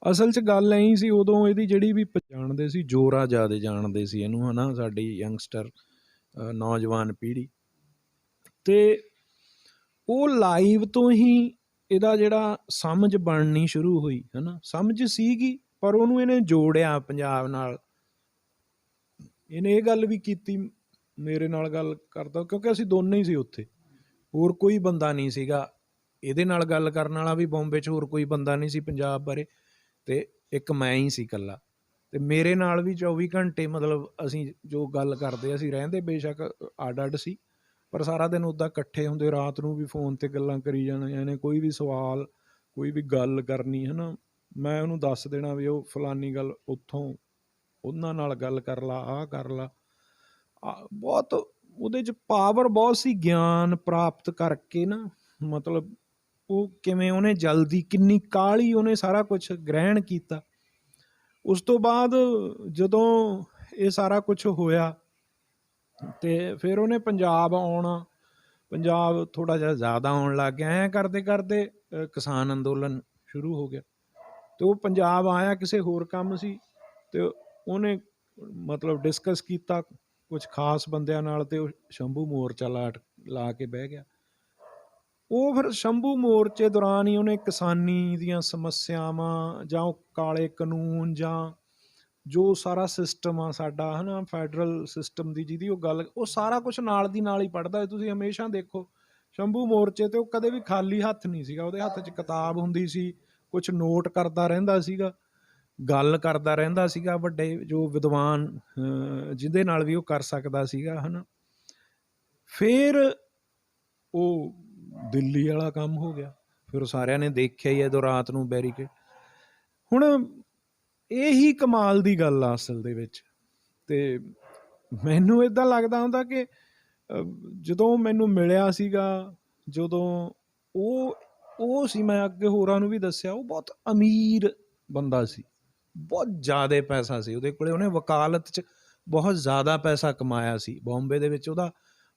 ਅਸਲ 'ਚ ਗੱਲ ਐਂ ਸੀ, ਉਦੋਂ ਇਹਦੀ ਜਿਹੜੀ ਵੀ ਜਾਣਦੇ ਸੀ ਜੋਰਾ ਜ਼ਿਆਦਾ ਜਾਣਦੇ ਸੀ ਇਹਨੂੰ, ਹੈ ਨਾ, ਸਾਡੀ ਯੰਗਸਟਰ ਨੌਜਵਾਨ ਪੀੜ੍ਹੀ। ਤੇ ਉਹ ਲਾਈਵ ਤੋਂ ਹੀ ਇਹਦਾ ਜਿਹੜਾ ਸਮਝ ਬਣਨੀ ਸ਼ੁਰੂ ਹੋਈ, ਹੈ ਨਾ। ਸਮਝ ਸੀਗੀ ਪਰ ਉਹਨੂੰ ਇਹਨੇ ਜੋੜਿਆ ਪੰਜਾਬ ਨਾਲ। ਇਹਨੇ ਇਹ ਗੱਲ ਵੀ ਕੀਤੀ, ਮੇਰੇ ਨਾਲ ਗੱਲ ਕਰਦਾ, ਕਿਉਂਕਿ ਅਸੀਂ ਦੋਨੇ ਹੀ ਸੀ ਉੱਥੇ, ਹੋਰ ਕੋਈ ਬੰਦਾ ਨਹੀਂ ਸੀਗਾ ਇਹਦੇ ਨਾਲ ਗੱਲ ਕਰਨ ਵਾਲਾ ਵੀ। ਬੰਬੇ 'ਚ ਹੋਰ ਕੋਈ ਬੰਦਾ ਨਹੀਂ ਸੀ ਪੰਜਾਬ ਬਾਰੇ, ਤੇ ਇੱਕ ਮੈਂ ਹੀ ਸੀ ਇਕੱਲਾ। ਤੇ ਮੇਰੇ ਨਾਲ ਵੀ 24 ਘੰਟੇ ਮਤਲਬ ਅਸੀਂ ਜੋ ਗੱਲ ਕਰਦੇ, ਅਸੀਂ ਰਹਿੰਦੇ ਬੇਸ਼ੱਕ ਅੱਡ ਅੱਡ ਸੀ, ਪਰ ਸਾਰਾ ਦਿਨ ਉੱਦਾਂ ਇਕੱਠੇ ਹੁੰਦੇ। ਰਾਤ ਨੂੰ ਵੀ ਫੋਨ 'ਤੇ ਗੱਲਾਂ ਕਰੀ ਜਾਣੀਆਂ, ਇਹਨੇ ਕੋਈ ਵੀ ਸਵਾਲ, ਕੋਈ ਵੀ ਗੱਲ ਕਰਨੀ, ਹੈ ਨਾ, ਮੈਂ ਉਹਨੂੰ ਦੱਸ ਦੇਣਾ ਵੀ ਉਹ ਫਲਾਨੀ ਗੱਲ ਉੱਥੋਂ ਉਹਨਾਂ ਨਾਲ ਗੱਲ ਕਰ ਲਾ, ਆਹ ਕਰ ਲਾ। ਬਹੁਤ ਉਹਦੇ 'ਚ ਪਾਵਰ ਬਹੁਤ ਸੀ, ਗਿਆਨ ਪ੍ਰਾਪਤ ਕਰਕੇ ਨਾ, ਮਤਲਬ ਉਹ ਕਿਵੇਂ ਉਹਨੇ ਜਲਦੀ, ਕਿੰਨੀ ਕਾਹਲੀ ਉਹਨੇ ਸਾਰਾ ਕੁਝ ਗ੍ਰਹਿਣ ਕੀਤਾ। ਉਸ ਤੋਂ ਬਾਅਦ ਜਦੋਂ ਇਹ ਸਾਰਾ ਕੁਝ ਹੋਇਆ ਤੇ ਫਿਰ ਉਹਨੇ ਪੰਜਾਬ ਆਉਣਾ, ਪੰਜਾਬ ਥੋੜ੍ਹਾ ਜਿਹਾ ਜ਼ਿਆਦਾ ਆਉਣ ਲੱਗ ਗਿਆ। ਐਂ ਕਰਦੇ ਕਰਦੇ ਕਿਸਾਨ ਅੰਦੋਲਨ ਸ਼ੁਰੂ ਹੋ ਗਿਆ, ਤੇ ਉਹ ਪੰਜਾਬ ਆਇਆ ਕਿਸੇ ਹੋਰ ਕੰਮ ਸੀ, ਤੇ ਉਹਨੇ ਮਤਲਬ ਡਿਸਕਸ ਕੀਤਾ ਕੁਝ ਖਾਸ ਬੰਦਿਆਂ ਨਾਲ, ਤੇ ਉਹ ਸ਼ੰਭੂ ਮੋਰਚਾ ਲਾ ਕੇ ਬਹਿ ਗਿਆ। ਉਹ ਫਿਰ ਸ਼ੰਭੂ ਮੋਰਚੇ ਦੌਰਾਨ ਹੀ ਉਹਨੇ ਕਿਸਾਨੀ ਦੀਆਂ ਸਮੱਸਿਆਵਾਂ, ਜਾਂ ਉਹ ਕਾਲੇ ਕਾਨੂੰਨ, ਜਾਂ ਜੋ ਸਾਰਾ ਸਿਸਟਮ ਆ ਸਾਡਾ, ਹੈ ਨਾ, ਫੈਡਰਲ ਸਿਸਟਮ ਦੀ ਜਿਹਦੀ ਉਹ ਗੱਲ, ਉਹ ਸਾਰਾ ਕੁਝ ਨਾਲ ਦੀ ਨਾਲ ਹੀ ਪੜ੍ਹਦਾ। ਤੁਸੀਂ ਹਮੇਸ਼ਾ ਦੇਖੋ ਸ਼ੰਭੂ ਮੋਰਚੇ ਤੇ ਉਹ ਕਦੇ ਵੀ ਖਾਲੀ ਹੱਥ ਨਹੀਂ ਸੀਗਾ, ਉਹਦੇ ਹੱਥ 'ਚ ਕਿਤਾਬ ਹੁੰਦੀ ਸੀ, ਕੁਝ ਨੋਟ ਕਰਦਾ ਰਹਿੰਦਾ ਸੀਗਾ, ਗੱਲ ਕਰਦਾ ਰਹਿੰਦਾ ਸੀਗਾ, ਵੱਡੇ ਜੋ ਵਿਦਵਾਨ ਜਿਹਦੇ ਨਾਲ ਵੀ ਉਹ ਕਰ ਸਕਦਾ ਸੀਗਾ, ਹੈ ਨਾ। ਫਿਰ ਉਹ ਦਿੱਲੀ ਵਾਲਾ ਕੰਮ ਹੋ ਗਿਆ, ਫਿਰ ਸਾਰਿਆਂ ਨੇ ਦੇਖਿਆ ਹੀ ਜਦੋਂ ਰਾਤ ਨੂੰ ਬੈਰੀਕੇਡ। ਹੁਣ ਇਹੀ ਕਮਾਲ ਦੀ ਗੱਲ ਆ ਅਸਲ ਦੇ ਵਿੱਚ। ਤੇ ਮੈਨੂੰ ਇੱਦਾਂ ਲੱਗਦਾ ਹੁੰਦਾ ਕਿ ਜਦੋਂ ਮੈਨੂੰ ਮਿਲਿਆ ਸੀਗਾ, ਜਦੋਂ ਉਹ ਸੀ, ਮੈਂ ਅੱਗੇ ਹੋਰਾਂ ਨੂੰ ਵੀ ਦੱਸਿਆ, ਉਹ ਬਹੁਤ ਅਮੀਰ ਬੰਦਾ ਸੀ, ਬਹੁਤ ਜ਼ਿਆਦਾ ਪੈਸਾ ਸੀ ਉਹਦੇ ਕੋਲੇ। ਉਹਨੇ ਵਕਾਲਤ 'ਚ ਬਹੁਤ ਜ਼ਿਆਦਾ ਪੈਸਾ ਕਮਾਇਆ ਸੀ, ਬੰਬੇ ਦੇ ਵਿੱਚ ਉਹਦਾ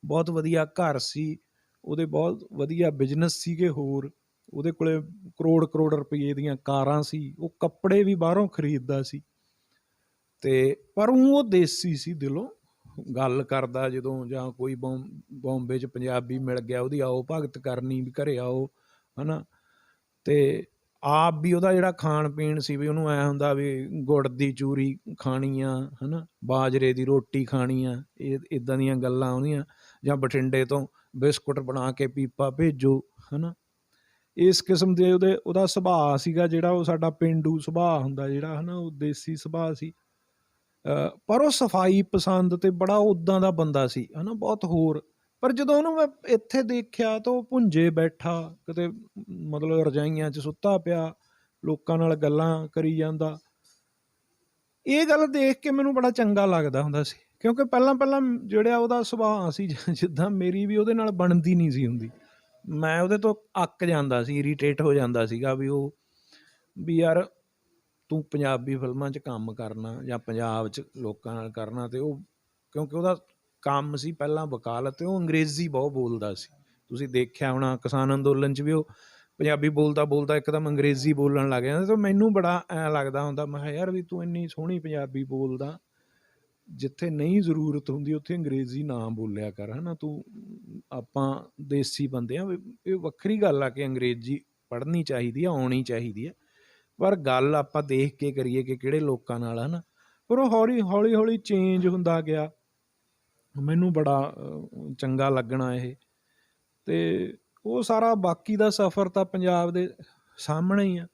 ਬਹੁਤ ਵਧੀਆ ਘਰ ਸੀ, ਉਹਦੇ ਬਹੁਤ ਵਧੀਆ ਬਿਜ਼ਨਸ ਸੀਗੇ, ਹੋਰ ਉਹਦੇ ਕੋਲੇ ਕਰੋੜ ਰੁਪਏ ਦੀਆਂ ਕਾਰਾਂ ਸੀ, ਉਹ ਕੱਪੜੇ ਵੀ ਬਾਹਰੋਂ ਖਰੀਦਦਾ ਸੀ। ਤੇ ਪਰ ਉਹ ਦੇਸੀ ਸੀ ਦਿਲੋਂ। ਗੱਲ ਕਰਦਾ ਜਦੋਂ, ਜਾਂ ਕੋਈ ਬੰਬੇ 'ਚ ਪੰਜਾਬੀ ਮਿਲ ਗਿਆ, ਉਹਦੀ ਆਓ ਭਗਤ ਕਰਨੀ ਵੀ ਘਰੇ ਆਓ, ਹੈ ਨਾ। ਤੇ ਆਪ ਵੀ ਉਹਦਾ ਜਿਹੜਾ ਖਾਣ ਪੀਣ ਸੀ, ਵੀ ਉਹਨੂੰ ਐਂ ਹੁੰਦਾ ਵੀ ਗੁੜ ਦੀ ਚੂਰੀ ਖਾਣੀ ਆ, ਹੈ ਨਾ, ਬਾਜਰੇ ਦੀ ਰੋਟੀ ਖਾਣੀ ਆ, ਇਹ ਇੱਦਾਂ ਦੀਆਂ ਗੱਲਾਂ ਉਹਦੀਆਂ। ਜਾਂ ਬਠਿੰਡੇ ਤੋਂ ਬਿਸਕੁਟ ਬਣਾ ਕੇ ਪੀਪਾ ਭੇਜੋ, ਹੈ ਨਾ। ਇਸ ਕਿਸਮ ਦੇ ਉਹਦਾ ਸੁਭਾਅ ਸੀਗਾ, ਜਿਹੜਾ ਉਹ ਸਾਡਾ ਪੇਂਡੂ ਸੁਭਾਅ ਹੁੰਦਾ ਜਿਹੜਾ, ਹੈ ਨਾ, ਉਹ ਦੇਸੀ ਸੁਭਾਅ ਸੀ। ਪਰ ਉਹ ਸਫਾਈ ਪਸੰਦ ਤੇ ਬੜਾ ਉੱਦਾਂ ਦਾ ਬੰਦਾ ਸੀ, ਹੈ ਨਾ, ਬਹੁਤ ਹੋਰ। ਪਰ ਜਦੋਂ ਉਹਨੂੰ ਮੈਂ ਇੱਥੇ ਦੇਖਿਆ ਤਾਂ ਉਹ ਭੁੰਜੇ ਬੈਠਾ, ਕਿਤੇ ਮਤਲਬ ਰਜਾਈਆਂ 'ਚ ਸੁੱਤਾ ਪਿਆ, ਲੋਕਾਂ ਨਾਲ ਗੱਲਾਂ ਕਰੀ ਜਾਂਦਾ। ਇਹ ਗੱਲ ਦੇਖ ਕੇ ਮੈਨੂੰ ਬੜਾ ਚੰਗਾ ਲੱਗਦਾ ਹੁੰਦਾ ਸੀ, ਕਿਉਂਕਿ ਪਹਿਲਾਂ ਜਿਹੜਾ ਉਹਦਾ ਸੁਭਾਅ ਸੀ, ਜਿੱਦਾਂ ਮੇਰੀ ਵੀ ਉਹਦੇ ਨਾਲ ਬਣਦੀ ਨਹੀਂ ਸੀ ਹੁੰਦੀ। ਮੈਂ ਉਹਦੇ ਤੋਂ ਅੱਕ ਜਾਂਦਾ ਸੀ, ਇਰੀਟੇਟ ਹੋ ਜਾਂਦਾ ਸੀਗਾ, ਵੀ ਯਾਰ ਤੂੰ ਪੰਜਾਬੀ ਫਿਲਮਾਂ 'ਚ ਕੰਮ ਕਰਨਾ ਜਾਂ ਪੰਜਾਬ 'ਚ ਲੋਕਾਂ ਨਾਲ ਕਰਨਾ, ਅਤੇ ਉਹ ਕਿਉਂਕਿ ਉਹਦਾ ਕੰਮ ਸੀ ਪਹਿਲਾਂ ਵਕਾਲਤ, ਅਤੇ ਉਹ ਅੰਗਰੇਜ਼ੀ ਬਹੁਤ ਬੋਲਦਾ ਸੀ। ਤੁਸੀਂ ਦੇਖਿਆ ਹੋਣਾ ਕਿਸਾਨ ਅੰਦੋਲਨ 'ਚ ਵੀ ਉਹ ਪੰਜਾਬੀ ਬੋਲਦਾ ਬੋਲਦਾ ਇੱਕਦਮ ਅੰਗਰੇਜ਼ੀ ਬੋਲਣ ਲੱਗ ਜਾਂਦਾ। ਅਤੇ ਮੈਨੂੰ ਬੜਾ ਐਂ ਲੱਗਦਾ ਹੁੰਦਾ, ਮੈਂ ਕਿਹਾ ਯਾਰ ਵੀ ਤੂੰ ਇੰਨੀ ਸੋਹਣੀ ਪੰਜਾਬੀ ਬੋਲਦਾ, ਜਿੱਥੇ ਨਹੀਂ ਜ਼ਰੂਰਤ ਹੁੰਦੀ ਉੱਥੇ ਅੰਗਰੇਜ਼ੀ ਨਾ ਬੋਲਿਆ ਕਰ, ਹੈ ਨਾ। ਤੂੰ ਆਪਾਂ ਦੇਸੀ ਬੰਦੇ ਆ, ਇਹ ਵੱਖਰੀ ਗੱਲ ਆ ਕਿ ਅੰਗਰੇਜ਼ੀ ਪੜ੍ਹਨੀ ਚਾਹੀਦੀ ਆ, ਆਉਣੀ ਚਾਹੀਦੀ ਹੈ, ਪਰ ਗੱਲ ਆਪਾਂ ਦੇਖ ਕੇ ਕਰੀਏ ਕਿ ਕਿਹੜੇ ਲੋਕਾਂ ਨਾਲ, ਹੈ ਨਾ। ਪਰ ਉਹ ਹੌਲੀ ਹੌਲੀ ਚੇਂਜ ਹੁੰਦਾ ਗਿਆ, ਮੈਨੂੰ ਬੜਾ ਚੰਗਾ ਲੱਗਣਾ ਇਹ। ਅਤੇ ਉਹ ਸਾਰਾ ਬਾਕੀ ਦਾ ਸਫ਼ਰ ਤਾਂ ਪੰਜਾਬ ਦੇ ਸਾਹਮਣੇ ਹੀ ਆ।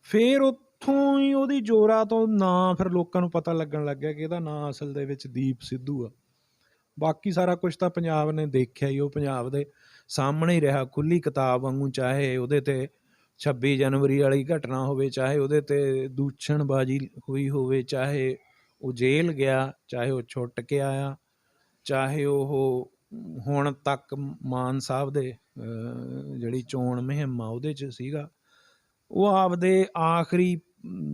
ਫਿਰ ਉੱਥੋਂ ਹੀ ਉਹਦੀ ਜੋਰਾ ਤੋਂ ਨਾਂ ਫਿਰ ਲੋਕਾਂ ਨੂੰ ਪਤਾ ਲੱਗਣ ਲੱਗ ਗਿਆ ਕਿ ਇਹਦਾ ਨਾਂ ਅਸਲ ਦੇ ਵਿੱਚ ਦੀਪ ਸਿੱਧੂ ਆ। ਬਾਕੀ ਸਾਰਾ ਕੁਛ ਤਾਂ ਪੰਜਾਬ ਨੇ ਦੇਖਿਆ ਹੀ, ਉਹ ਪੰਜਾਬ ਦੇ ਸਾਹਮਣੇ ਹੀ ਰਿਹਾ ਖੁੱਲ੍ਹੀ ਕਿਤਾਬ ਵਾਂਗੂ। ਚਾਹੇ ਉਹਦੇ 'ਤੇ 26 ਜਨਵਰੀ ਵਾਲੀ ਘਟਨਾ ਹੋਵੇ, ਚਾਹੇ ਉਹਦੇ 'ਤੇ ਦੂਸ਼ਣਬਾਜ਼ੀ ਹੋਈ ਹੋਵੇ, ਚਾਹੇ ਉਹ ਜੇਲ੍ਹ ਗਿਆ, ਚਾਹੇ ਉਹ ਛੁੱਟ ਕੇ ਆਇਆ, ਚਾਹੇ ਉਹ ਹੁਣ ਤੱਕ ਮਾਨ ਸਾਹਿਬ ਦੇ ਜਿਹੜੀ ਚੋਣ ਮੁਹਿੰਮ ਆ ਉਹਦੇ 'ਚ ਸੀਗਾ। ਉਹ ਆਪਦੇ ਆਖਰੀ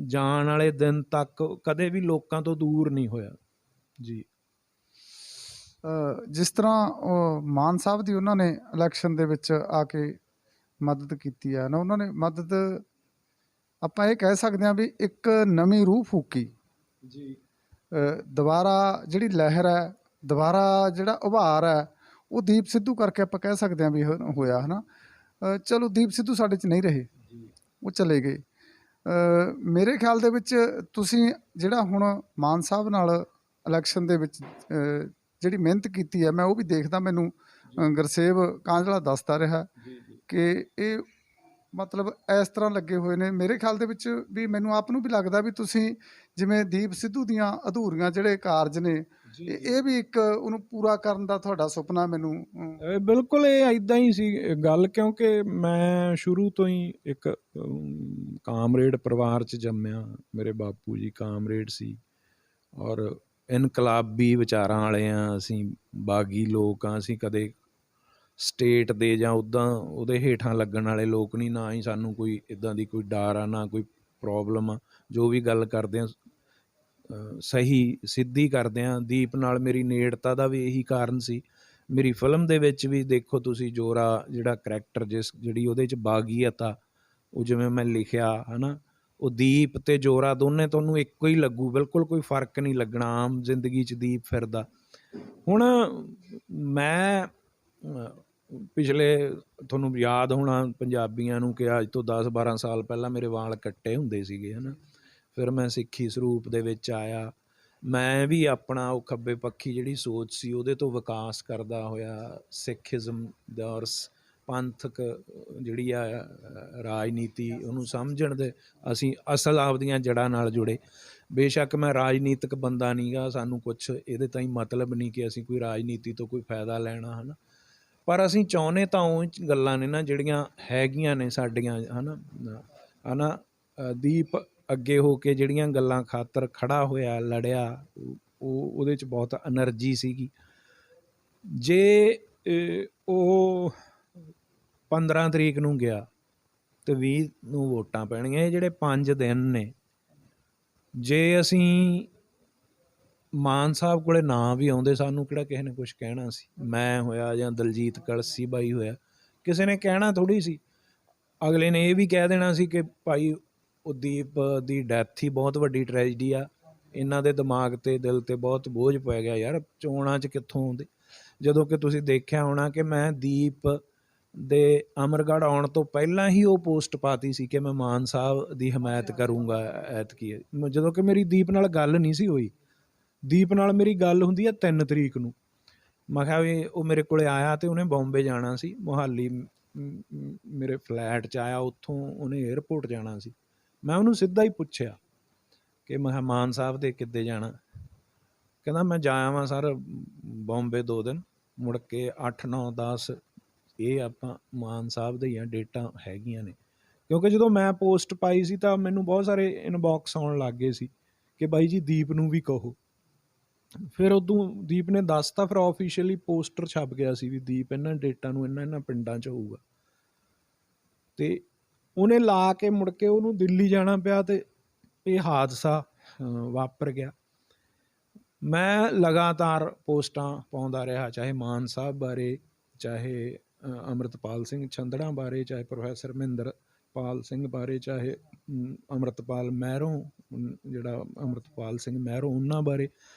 ਜਾਣ ਵਾਲੇ ਦਿਨ ਤੱਕ ਕਦੇ ਵੀ ਲੋਕਾਂ ਤੋਂ ਦੂਰ ਨਹੀਂ ਹੋਇਆ ਜੀ। ਜਿਸ ਤਰ੍ਹਾਂ ਮਾਨ ਸਾਹਿਬ ਦੀ ਉਹਨਾਂ ਨੇ ਇਲੈਕਸ਼ਨ ਦੇ ਵਿੱਚ ਆ ਕੇ ਮਦਦ ਕੀਤੀ ਹੈ ਨਾ, ਉਹਨਾਂ ਨੇ ਮਦਦ, ਆਪਾਂ ਇਹ ਕਹਿ ਸਕਦੇ ਹਾਂ ਵੀ ਇੱਕ ਨਵੀਂ ਰੂਹ ਫੂਕੀ ਜੀ। ਦੁਬਾਰਾ ਜਿਹੜੀ ਲਹਿਰ ਹੈ, ਦੁਬਾਰਾ ਜਿਹੜਾ ਉਭਾਰ ਹੈ, ਉਹ ਦੀਪ ਸਿੱਧੂ ਕਰਕੇ ਆਪਾਂ ਕਹਿ ਸਕਦੇ ਹਾਂ ਵੀ ਹੋਇਆ, ਹੈ ਨਾ। ਚਲੋ ਦੀਪ ਸਿੱਧੂ ਸਾਡੇ 'ਚ ਨਹੀਂ ਰਹੇ, ਉਹ ਚਲੇ ਗਏ। ਮੇਰੇ ਖਿਆਲ ਦੇ ਵਿੱਚ ਤੁਸੀਂ ਜਿਹੜਾ ਹੁਣ ਮਾਨ ਸਾਹਿਬ ਨਾਲ ਇਲੈਕਸ਼ਨ ਦੇ ਵਿੱਚ ਜਿਹੜੀ ਮਿਹਨਤ ਕੀਤੀ ਹੈ, ਮੈਂ ਉਹ ਵੀ ਦੇਖਦਾ, ਮੈਨੂੰ ਗੁਰਸੇਵ ਕਾਂਝਲਾ ਦੱਸਦਾ ਰਿਹਾ ਕਿ ਇਹ ਮਤਲਬ ਇਸ ਤਰ੍ਹਾਂ ਲੱਗੇ ਹੋਏ ਨੇ। ਮੇਰੇ ਖਿਆਲ ਦੇ ਵਿੱਚ ਵੀ ਮੈਨੂੰ ਆਪ ਨੂੰ ਵੀ ਲੱਗਦਾ ਵੀ ਤੁਸੀਂ ਜਿਵੇਂ ਦੀਪ ਸਿੱਧੂ ਦੀਆਂ ਅਧੂਰੀਆਂ ਜਿਹੜੇ ਕਾਰਜ ਨੇ, ਇਹ ਵੀ ਇੱਕ ਉਹਨੂੰ ਪੂਰਾ ਕਰਨ ਦਾ ਤੁਹਾਡਾ ਸੁਪਨਾ ਮੈਨੂੰ। ਬਿਲਕੁਲ ਇਹ ਇੱਦਾਂ ਹੀ ਸੀ ਗੱਲ, ਕਿਉਂਕਿ ਮੈਂ ਸ਼ੁਰੂ ਤੋਂ ਹੀ ਇੱਕ ਕਾਮਰੇਡ ਪਰਿਵਾਰ 'ਚ ਜੰਮਿਆ। ਮੇਰੇ ਬਾਪੂ ਜੀ ਕਾਮਰੇਡ ਸੀ, ਔਰ ਇਨਕਲਾਬੀ ਵਿਚਾਰਾਂ ਵਾਲੇ ਹਾਂ ਅਸੀਂ, ਬਾਗੀ ਲੋਕ ਹਾਂ ਅਸੀਂ, ਕਦੇ ਸਟੇਟ ਦੇ ਜਾਂ ਉੱਦਾਂ ਉਹਦੇ ਹੇਠਾਂ ਲੱਗਣ ਵਾਲੇ ਲੋਕ ਨਹੀਂ, ਨਾ ਹੀ ਸਾਨੂੰ ਕੋਈ ਇੱਦਾਂ ਦੀ ਕੋਈ ਡਰ ਆ, ਨਾ ਕੋਈ ਪ੍ਰੋਬਲਮ ਆ। ਜੋ ਵੀ ਗੱਲ ਕਰਦੇ ਹਾਂ ਸਹੀ ਸਿੱਧੀ ਕਰਦੇ ਹਾਂ। ਦੀਪ ਨਾਲ ਮੇਰੀ ਨੇੜਤਾ ਦਾ ਵੀ ਇਹੀ ਕਾਰਨ ਸੀ। ਮੇਰੀ ਫਿਲਮ ਦੇ ਵਿੱਚ ਵੀ ਦੇਖੋ ਤੁਸੀਂ, ਜੋਰਾ ਜਿਹੜਾ ਕਰੈਕਟਰ ਜਿਹੜੀ ਉਹਦੇ 'ਚ ਬਾਗੀਅਤ ਆ, ਉਹ ਜਿਵੇਂ ਮੈਂ ਲਿਖਿਆ, ਹੈ ਨਾ, ਉਹ ਦੀਪ ਅਤੇ ਜੋਰਾ ਦੋਨੇ ਤੁਹਾਨੂੰ ਇੱਕੋ ਹੀ ਲੱਗੂ, ਬਿਲਕੁਲ ਕੋਈ ਫਰਕ ਨਹੀਂ ਲੱਗਣਾ। ਆਮ ਜ਼ਿੰਦਗੀ 'ਚ ਦੀਪ ਫਿਰਦਾ। ਹੁਣ ਮੈਂ ਪਿਛਲੇ, ਤੁਹਾਨੂੰ ਯਾਦ ਹੋਣਾ ਪੰਜਾਬੀਆਂ ਨੂੰ, ਕਿ ਅੱਜ ਤੋਂ 10-12 ਸਾਲ ਪਹਿਲਾਂ ਮੇਰੇ ਵਾਲ ਕੱਟੇ ਹੁੰਦੇ ਸੀਗੇ, ਹੈ ਨਾ। ਫਿਰ ਮੈਂ ਸਿੱਖੀ ਸਰੂਪ ਦੇ ਵਿੱਚ ਆਇਆ। ਮੈਂ ਵੀ ਆਪਣਾ ਉਹ ਖੱਬੇ ਪੱਖੀ ਜਿਹੜੀ ਸੋਚ ਸੀ ਉਹਦੇ ਤੋਂ ਵਿਕਾਸ ਕਰਦਾ ਹੋਇਆ ਸਿੱਖਿਜ਼ਮ ਦਾ, ਔਰ ਪੰਥਕ ਜਿਹੜੀ ਆ ਰਾਜਨੀਤੀ, ਉਹਨੂੰ ਸਮਝਣ ਦੇ ਅਸੀਂ ਅਸਲ ਆਪਦੀਆਂ ਜੜ੍ਹਾਂ ਨਾਲ ਜੁੜੇ। ਬੇਸ਼ੱਕ ਮੈਂ ਰਾਜਨੀਤਿਕ ਬੰਦਾ ਨਹੀਂ ਗਾ, ਸਾਨੂੰ ਕੁਛ ਇਹਦੇ ਤਾਈਂ ਮਤਲਬ ਨਹੀਂ ਕਿ ਅਸੀਂ ਕੋਈ ਰਾਜਨੀਤੀ ਤੋਂ ਕੋਈ ਫਾਇਦਾ ਲੈਣਾ, ਹੈ ਨਾ। ਪਰ ਅਸੀਂ ਚਾਹੁੰਦੇ ਤਾਂ ਉਹ ਗੱਲਾਂ ਨੇ ਨਾ ਜਿਹੜੀਆਂ ਹੈਗੀਆਂ ਨੇ ਸਾਡੀਆਂ, ਹੈ ਨਾ। ਦੀਪ ਅੱਗੇ ਹੋ ਕੇ ਜਿਹੜੀਆਂ ਗੱਲਾਂ ਖਾਤਰ ਖੜ੍ਹਾ ਹੋਇਆ, ਲੜਿਆ, ਉਹਦੇ 'ਚ ਬਹੁਤ ਐਨਰਜੀ ਸੀਗੀ। ਜੇ ਉਹ 15 ਤਰੀਕ ਨੂੰ ਗਿਆ ਅਤੇ 20 ਨੂੰ ਵੋਟਾਂ ਪੈਣੀਆਂ, ਇਹ ਜਿਹੜੇ 5 ਦਿਨ ਨੇ, ਜੇ ਅਸੀਂ ਮਾਨ ਸਾਹਿਬ ਕੋਲੇ ਨਾ ਵੀ ਆਉਂਦੇ, ਸਾਨੂੰ ਕਿਹੜਾ ਕਿਸੇ ਨੇ ਕੁਛ ਕਹਿਣਾ ਸੀ। ਮੈਂ ਹੋਇਆ ਜਾਂ ਦਲਜੀਤ ਕਲਸੀ ਬਾਈ ਹੋਇਆ, ਕਿਸੇ ਨੇ ਕਹਿਣਾ ਥੋੜ੍ਹੀ ਸੀ। ਅਗਲੇ ਨੇ ਇਹ ਵੀ ਕਹਿ ਦੇਣਾ ਸੀ ਕਿ ਭਾਈ ਉਹ ਦੀਪ ਦੀ ਡੈਥ ਹੀ ਬਹੁਤ ਵੱਡੀ ਟਰੈਜਡੀ ਆ, ਇਹਨਾਂ ਦੇ ਦਿਮਾਗ 'ਤੇ, ਦਿਲ 'ਤੇ ਬਹੁਤ ਬੋਝ ਪੈ ਗਿਆ ਯਾਰ, ਚੋਣਾਂ 'ਚ ਕਿੱਥੋਂ ਆਉਂਦੇ। ਜਦੋਂ ਕਿ ਤੁਸੀਂ ਦੇਖਿਆ ਹੋਣਾ ਕਿ ਮੈਂ ਦੀਪ ਦੇ ਅਮਰਗੜ੍ਹ ਆਉਣ ਤੋਂ ਪਹਿਲਾਂ ਹੀ ਉਹ ਪੋਸਟ ਪਾਤੀ ਸੀ ਕਿ ਮੈਂ ਮਾਨ ਸਾਹਿਬ ਦੀ ਹਮਾਇਤ ਕਰੂੰਗਾ ਐਤਕੀ, ਜਦੋਂ ਕਿ ਮੇਰੀ ਦੀਪ ਨਾਲ ਗੱਲ ਨਹੀਂ ਸੀ ਹੋਈ। ਦੀਪ ਨਾਲ ਮੇਰੀ ਗੱਲ ਹੁੰਦੀ ਆ 3 ਤਰੀਕ ਨੂੰ। ਮੈਂ ਕਿਹਾ ਵੀ ਉਹ ਮੇਰੇ ਕੋਲ ਆਇਆ ਅਤੇ ਉਹਨੇ ਬੰਬੇ ਜਾਣਾ ਸੀ, ਮੋਹਾਲੀ ਮੇਰੇ ਫਲੈਟ 'ਚ ਆਇਆ, ਉੱਥੋਂ ਉਹਨੇ ਏਅਰਪੋਰਟ ਜਾਣਾ ਸੀ। ਮੈਂ ਉਹਨੂੰ ਸਿੱਧਾ ਹੀ ਪੁੱਛਿਆ ਕਿ ਮੈਂ ਕਿਹਾ ਮਾਨ ਸਾਹਿਬ ਦੇ ਕਿੱਦੇ ਜਾਣਾ। ਕਹਿੰਦਾ ਮੈਂ ਜਾ ਆਵਾਂ ਸਰ ਬੰਬੇ 2 ਦਿਨ, ਮੁੜ ਕੇ 8, 9, 10 ਇਹ ਆਪਾਂ ਮਾਨ ਸਾਹਿਬ ਦੇ ਹੀ ਆ, ਡੇਟਾਂ ਹੈਗੀਆਂ ਨੇ। ਕਿਉਂਕਿ ਜਦੋਂ ਮੈਂ ਪੋਸਟ ਪਾਈ ਸੀ ਤਾਂ ਮੈਨੂੰ ਬਹੁਤ ਸਾਰੇ ਇਨਬਾਕਸ ਆਉਣ ਲੱਗ ਗਏ ਸੀ ਕਿ ਬਾਈ ਜੀ ਦੀਪ ਨੂੰ ਵੀ ਕਹੋ। ਫਿਰ ਉਦੋਂ ਦੀਪ ਨੇ ਦੱਸਤਾ, ਫਿਰ ਆਫੀਸ਼ੀਅਲੀ ਪੋਸਟਰ ਛਪ ਗਿਆ ਸੀ ਵੀ ਦੀਪ ਇਹਨਾਂ ਡੇਟਾਂ ਨੂੰ ਇਹਨਾਂ ਪਿੰਡਾਂ 'ਚ ਹੋਊਗਾ। ਅਤੇ ਉਹਨੇ ਲਾ ਕੇ ਮੁੜ ਕੇ ਉਹਨੂੰ ਦਿੱਲੀ ਜਾਣਾ ਪਿਆ, ਅਤੇ ਇਹ ਹਾਦਸਾ ਵਾਪਰ ਗਿਆ। ਮੈਂ ਲਗਾਤਾਰ ਪੋਸਟਾਂ ਪਾਉਂਦਾ ਰਿਹਾ, ਚਾਹੇ ਮਾਨ ਸਾਹਿਬ ਬਾਰੇ, ਚਾਹੇ ਅੰਮ੍ਰਿਤਪਾਲ ਸਿੰਘ ਛੰਦੜਾਂ ਬਾਰੇ, ਚਾਹੇ ਪ੍ਰੋਫੈਸਰ ਮਹਿੰਦਰਪਾਲ ਸਿੰਘ ਬਾਰੇ, ਚਾਹੇ ਅੰਮ੍ਰਿਤਪਾਲ ਮਹਿਰੋਂ, ਜਿਹੜਾ ਅੰਮ੍ਰਿਤਪਾਲ ਸਿੰਘ ਮਹਿਰੋਂ, ਉਹਨਾਂ ਬਾਰੇ,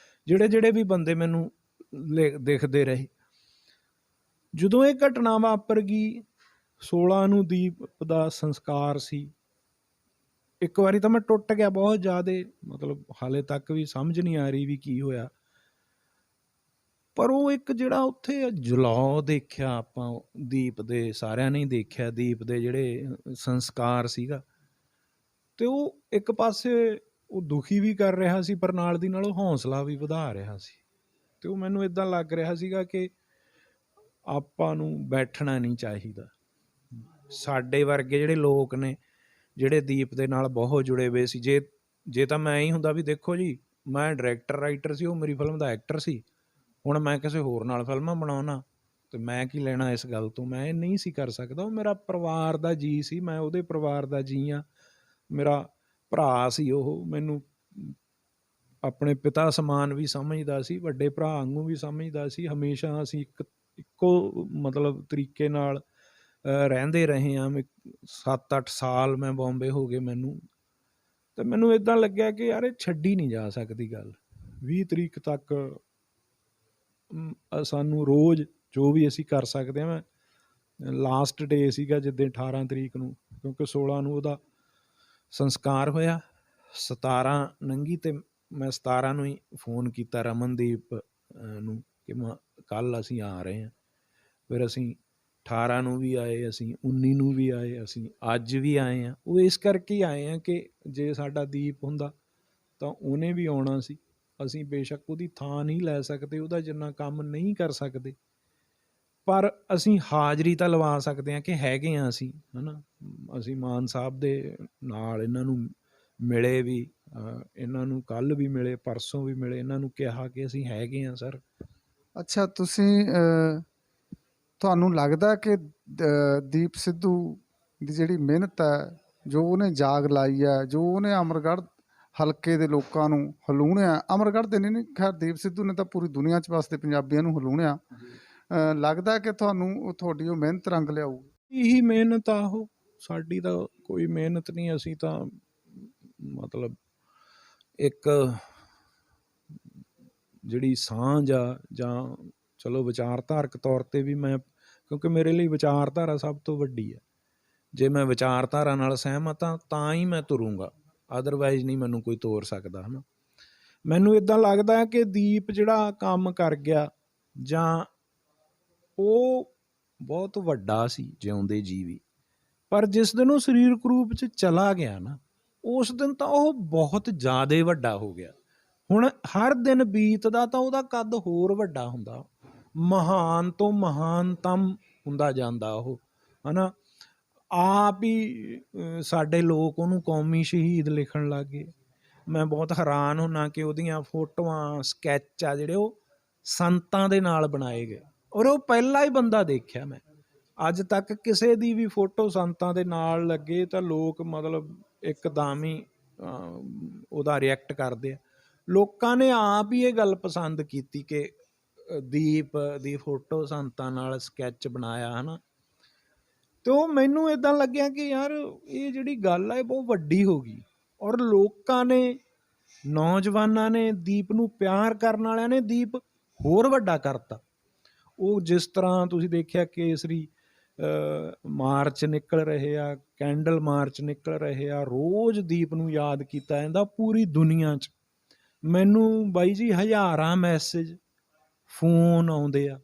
ਜਿਹੜੇ ਵੀ ਬੰਦੇ ਮੈਨੂੰ ਦਿਖਦੇ ਰਹੇ। ਜਦੋਂ ਇਹ ਘਟਨਾ ਵਾਪਰ ਗਈ, 16 ਨੂੰ ਦੀਪ ਦਾ ਸੰਸਕਾਰ ਸੀ, ਇੱਕ ਵਾਰੀ ਤਾਂ ਮੈਂ ਟੁੱਟ ਗਿਆ ਬਹੁਤ ਜ਼ਿਆਦਾ, ਮਤਲਬ ਹਾਲੇ ਤੱਕ ਵੀ ਸਮਝ ਨਹੀਂ ਆ ਰਹੀ ਵੀ ਕੀ ਹੋਇਆ। ਪਰ ਉਹ ਇੱਕ ਜਿਹੜਾ ਉੱਥੇ ਜਲਾਅ ਦੇਖਿਆ ਆਪਾਂ ਦੀਪ ਦੇ, ਸਾਰਿਆਂ ਨੇ ਦੇਖਿਆ ਦੀਪ ਦੇ ਜਿਹੜੇ ਸੰਸਕਾਰ ਸੀਗਾ, ਤੇ ਉਹ ਇੱਕ ਪਾਸੇ ਉਹ ਦੁਖੀ ਵੀ ਕਰ ਰਿਹਾ ਸੀ, ਪਰ ਨਾਲ ਦੀ ਨਾਲ ਉਹ ਹੌਸਲਾ ਵੀ ਵਧਾ ਰਿਹਾ ਸੀ। ਤੇ ਉਹ ਮੈਨੂੰ ਇਦਾਂ ਲੱਗ ਰਿਹਾ ਸੀਗਾ ਕਿ ਆਪਾਂ ਨੂੰ ਬੈਠਣਾ ਨਹੀਂ ਚਾਹੀਦਾ। ਸਾਡੇ ਵਰਗੇ ਜਿਹੜੇ ਲੋਕ ਨੇ, ਜਿਹੜੇ ਦੀਪ ਦੇ ਨਾਲ ਬਹੁਤ ਜੁੜੇ ਹੋਏ ਸੀ, ਜੇ ਤਾਂ ਮੈਂ ਹੀ ਹੁੰਦਾ ਵੀ ਦੇਖੋ ਜੀ, ਮੈਂ ਡਾਇਰੈਕਟਰ ਰਾਈਟਰ ਸੀ, ਉਹ ਮੇਰੀ ਫਿਲਮ ਦਾ ਐਕਟਰ ਸੀ, ਹੁਣ ਮੈਂ ਕਿਸੇ ਹੋਰ ਨਾਲ ਫਿਲਮਾਂ ਬਣਾਉਣਾ, ਤੇ ਮੈਂ ਕੀ ਲੈਣਾ ਇਸ ਗੱਲ ਤੋਂ। ਮੈਂ ਇਹ ਨਹੀਂ ਸੀ ਕਰ ਸਕਦਾ। ਉਹ ਮੇਰਾ ਪਰਿਵਾਰ ਦਾ ਜੀ ਸੀ, ਮੈਂ ਉਹਦੇ ਪਰਿਵਾਰ ਦਾ ਜੀ ਹਾਂ, ਮੇਰਾ ਭਰਾ ਸੀ, ਉਹ ਮੈਨੂੰ ਆਪਣੇ ਪਿਤਾ ਸਮਾਨ ਵੀ ਸਮਝਦਾ ਸੀ, ਵੱਡੇ ਭਰਾ ਵਾਂਗੂ ਵੀ ਸਮਝਦਾ ਸੀ। ਹਮੇਸ਼ਾ ਅਸੀਂ ਇੱਕੋ ਮਤਲਬ ਤਰੀਕੇ ਨਾਲ ਰਹਿੰਦੇ ਰਹੇ ਹਾਂ। 7-8 ਸਾਲ ਮੈਂ ਬੰਬੇ ਹੋ ਗਏ ਮੈਨੂੰ, ਤੇ ਮੈਨੂੰ ਇੱਦਾਂ ਲੱਗਿਆ ਕਿ ਯਾਰ ਇਹ ਛੱਡੀ ਨਹੀਂ ਜਾ ਸਕਦੀ ਗੱਲ। 20 ਤਰੀਕ ਤੱਕ ਸਾਨੂੰ ਰੋਜ਼ ਜੋ ਵੀ ਅਸੀਂ ਕਰ ਸਕਦੇ ਹਾਂ। ਮੈਂ ਲਾਸਟ ਡੇ ਸੀਗਾ ਜਿੱਦਾਂ 18 ਤਰੀਕ ਨੂੰ, ਕਿਉਂਕਿ 16 ਨੂੰ ਉਹਦਾ ਸੰਸਕਾਰ ਹੋਇਆ, 17 ਲੰਘੀ, ਤੇ ਮੈਂ 17 ਨੂੰ ਹੀ ਫੋਨ ਕੀਤਾ ਰਮਨਦੀਪ ਨੂੰ ਕਿ ਕੱਲ੍ਹ ਅਸੀਂ ਆ ਰਹੇ ਹਾਂ। ਫਿਰ ਅਸੀਂ 18 ਨੂੰ ਵੀ ਆਏ, ਅਸੀਂ 19 ਨੂੰ ਵੀ ਆਏ, ਅਸੀਂ ਅੱਜ ਵੀ ਆਏ ਹਾਂ। ਉਹ ਇਸ ਕਰਕੇ ਹੀ ਆਏ ਹਾਂ ਕਿ ਜੇ ਸਾਡਾ ਦੀਪ ਹੁੰਦਾ ਤਾਂ ਉਹਨੇ ਵੀ ਆਉਣਾ ਸੀ। ਅਸੀਂ ਬੇਸ਼ੱਕ ਉਹਦੀ ਥਾਂ ਨਹੀਂ ਲੈ ਸਕਦੇ, ਉਹਦਾ ਜਿੰਨਾ ਕੰਮ ਨਹੀਂ ਕਰ ਸਕਦੇ, ਪਰ ਅਸੀਂ ਹਾਜ਼ਰੀ ਤਾਂ ਲਵਾ ਸਕਦੇ ਹਾਂ ਕਿ ਹੈਗੇ ਹਾਂ ਅਸੀਂ, ਹੈ ਨਾ। ਅਸੀਂ ਮਾਨ ਸਾਹਿਬ ਦੇ ਨਾਲ ਇਹਨਾਂ ਨੂੰ ਮਿਲੇ ਵੀ, ਇਹਨਾਂ ਨੂੰ ਕੱਲ੍ਹ ਵੀ ਮਿਲੇ, ਪਰਸੋਂ ਵੀ ਮਿਲੇ, ਇਹਨਾਂ ਨੂੰ ਕਿਹਾ ਕਿ ਅਸੀਂ ਹੈਗੇ ਹਾਂ ਸਰ। ਅੱਛਾ, ਤੁਸੀਂ ਤੁਹਾਨੂੰ ਲੱਗਦਾ ਕਿ ਦੀਪ ਸਿੱਧੂ ਦੀ ਜਿਹੜੀ ਮਿਹਨਤ ਹੈ, ਜੋ ਉਹਨੇ ਜਾਗ ਲਾਈ ਹੈ, ਜੋ ਉਹਨੇ ਅਮਰਗੜ੍ਹ ਹਲਕੇ ਦੇ ਲੋਕਾਂ ਨੂੰ ਹਲੂਣਿਆ, ਅਮਰਗੜ੍ਹ ਦੇ ਨਹੀਂ, ਖੈਰ ਦੀਪ ਸਿੱਧੂ ਨੇ ਤਾਂ ਪੂਰੀ ਦੁਨੀਆ 'ਚ ਵਾਸਤੇ ਪੰਜਾਬੀਆਂ ਨੂੰ ਹਲੂਣਿਆ, ਲੱਗਦਾ ਕਿ ਤੁਹਾਨੂੰ ਤੁਹਾਡੀ ਉਹ ਮਿਹਨਤ ਰੰਗ ਲਿਆਊਗੀ? ਇਹੀ ਮਿਹਨਤ ਆ, ਉਹ ਸਾਡੀ ਤਾਂ ਕੋਈ ਮਿਹਨਤ ਨਹੀਂ। ਅਸੀਂ ਤਾਂ ਮਤਲਬ ਇੱਕ ਜਿਹੜੀ ਸਾਂਝ ਆ, ਜਾਂ ਚਲੋ ਵਿਚਾਰਧਾਰਕ ਤੌਰ 'ਤੇ ਵੀ ਮੈਂ, ਕਿਉਂਕਿ ਮੇਰੇ ਲਈ ਵਿਚਾਰਧਾਰਾ ਸਭ ਤੋਂ ਵੱਡੀ ਹੈ। ਜੇ ਮੈਂ ਵਿਚਾਰਧਾਰਾ ਨਾਲ ਸਹਿਮਤ ਹਾਂ ਤਾਂ ਹੀ ਮੈਂ ਤੁਰੂੰਗਾ, ਅਦਰਵਾਈਜ਼ ਨਹੀਂ ਮੈਨੂੰ ਕੋਈ ਤੋਰ ਸਕਦਾ, ਹੈ ਨਾ। ਮੈਨੂੰ ਇੱਦਾਂ ਲੱਗਦਾ ਕਿ ਦੀਪ ਜਿਹੜਾ ਕੰਮ ਕਰ ਗਿਆ, ਜਾਂ ਉਹ ਬਹੁਤ ਵੱਡਾ ਸੀ ਜਿਉਂਦੇ ਜੀ ਵੀ, ਪਰ ਜਿਸ ਦਿਨ ਉਹ ਸਰੀਰਕ ਰੂਪ 'ਚ ਚਲਾ ਗਿਆ ਨਾ, ਉਸ ਦਿਨ ਤਾਂ ਉਹ ਬਹੁਤ ਜ਼ਿਆਦਾ ਵੱਡਾ ਹੋ ਗਿਆ। ਹੁਣ ਹਰ ਦਿਨ ਬੀਤਦਾ ਤਾਂ ਉਹਦਾ ਕੱਦ ਹੋਰ ਵੱਡਾ ਹੁੰਦਾ, ਮਹਾਨ ਤੋਂ ਮਹਾਨਤਮ ਹੁੰਦਾ ਜਾਂਦਾ ਉਹ, ਹੈ ਨਾ। ਆਪ ਹੀ ਸਾਡੇ ਲੋਕ ਉਹਨੂੰ ਕੌਮੀ ਸ਼ਹੀਦ ਲਿਖਣ ਲੱਗ ਗਏ। ਮੈਂ ਬਹੁਤ ਹੈਰਾਨ ਹੁੰਨਾ ਕਿ ਉਹਦੀਆਂ ਫੋਟੋਆਂ, ਸਕੈਚ ਆ ਜਿਹੜੇ, ਉਹ ਸੰਤਾਂ ਦੇ ਨਾਲ ਬਣਾਏ ਗਏ, ਔਰ ਉਹ ਪਹਿਲਾ ਹੀ ਬੰਦਾ ਦੇਖਿਆ ਮੈਂ। ਅੱਜ ਤੱਕ ਕਿਸੇ ਦੀ ਵੀ ਫੋਟੋ ਸੰਤਾਂ ਦੇ ਨਾਲ ਲੱਗੇ ਤਾਂ ਲੋਕ ਮਤਲਬ ਇੱਕਦਮ ਹੀ ਉਹਦਾ ਰਿਐਕਟ ਕਰਦੇ ਆ। ਲੋਕਾਂ ਨੇ ਆਪ ਹੀ ਇਹ ਗੱਲ ਪਸੰਦ ਕੀਤੀ ਕਿ ਦੀਪ ਦੀ ਫੋਟੋ ਸੰਤਾਂ ਨਾਲ ਸਕੈਚ ਬਣਾਇਆ, ਹੈ ਨਾ। ਤੇ ਉਹ ਮੈਨੂੰ ਇੱਦਾਂ ਲੱਗਿਆ ਕਿ ਯਾਰ ਇਹ ਜਿਹੜੀ ਗੱਲ ਆ ਇਹ ਬਹੁਤ ਵੱਡੀ ਹੋ ਗਈ, ਔਰ ਲੋਕਾਂ ਨੇ, ਨੌਜਵਾਨਾਂ ਨੇ, ਦੀਪ ਨੂੰ ਪਿਆਰ ਕਰਨ ਵਾਲਿਆਂ ਨੇ ਦੀਪ ਹੋਰ ਵੱਡਾ ਕਰਤਾ। ਉਹ ਜਿਸ ਤਰ੍ਹਾਂ ਤੁਸੀਂ ਦੇਖਿਆ ਕੇਸਰੀ ਮਾਰਚ ਨਿਕਲ ਰਹੇ ਆ, ਕੈਂਡਲ ਮਾਰਚ ਨਿਕਲ ਰਹੇ ਆ, ਰੋਜ਼ ਦੀਪ ਨੂੰ ਯਾਦ ਕੀਤਾ ਜਾਂਦਾ ਪੂਰੀ ਦੁਨੀਆ 'ਚ। ਮੈਨੂੰ ਬਾਈ ਜੀ ਹਜ਼ਾਰਾਂ ਮੈਸੇਜ, ਫੋਨ ਆਉਂਦੇ ਆ,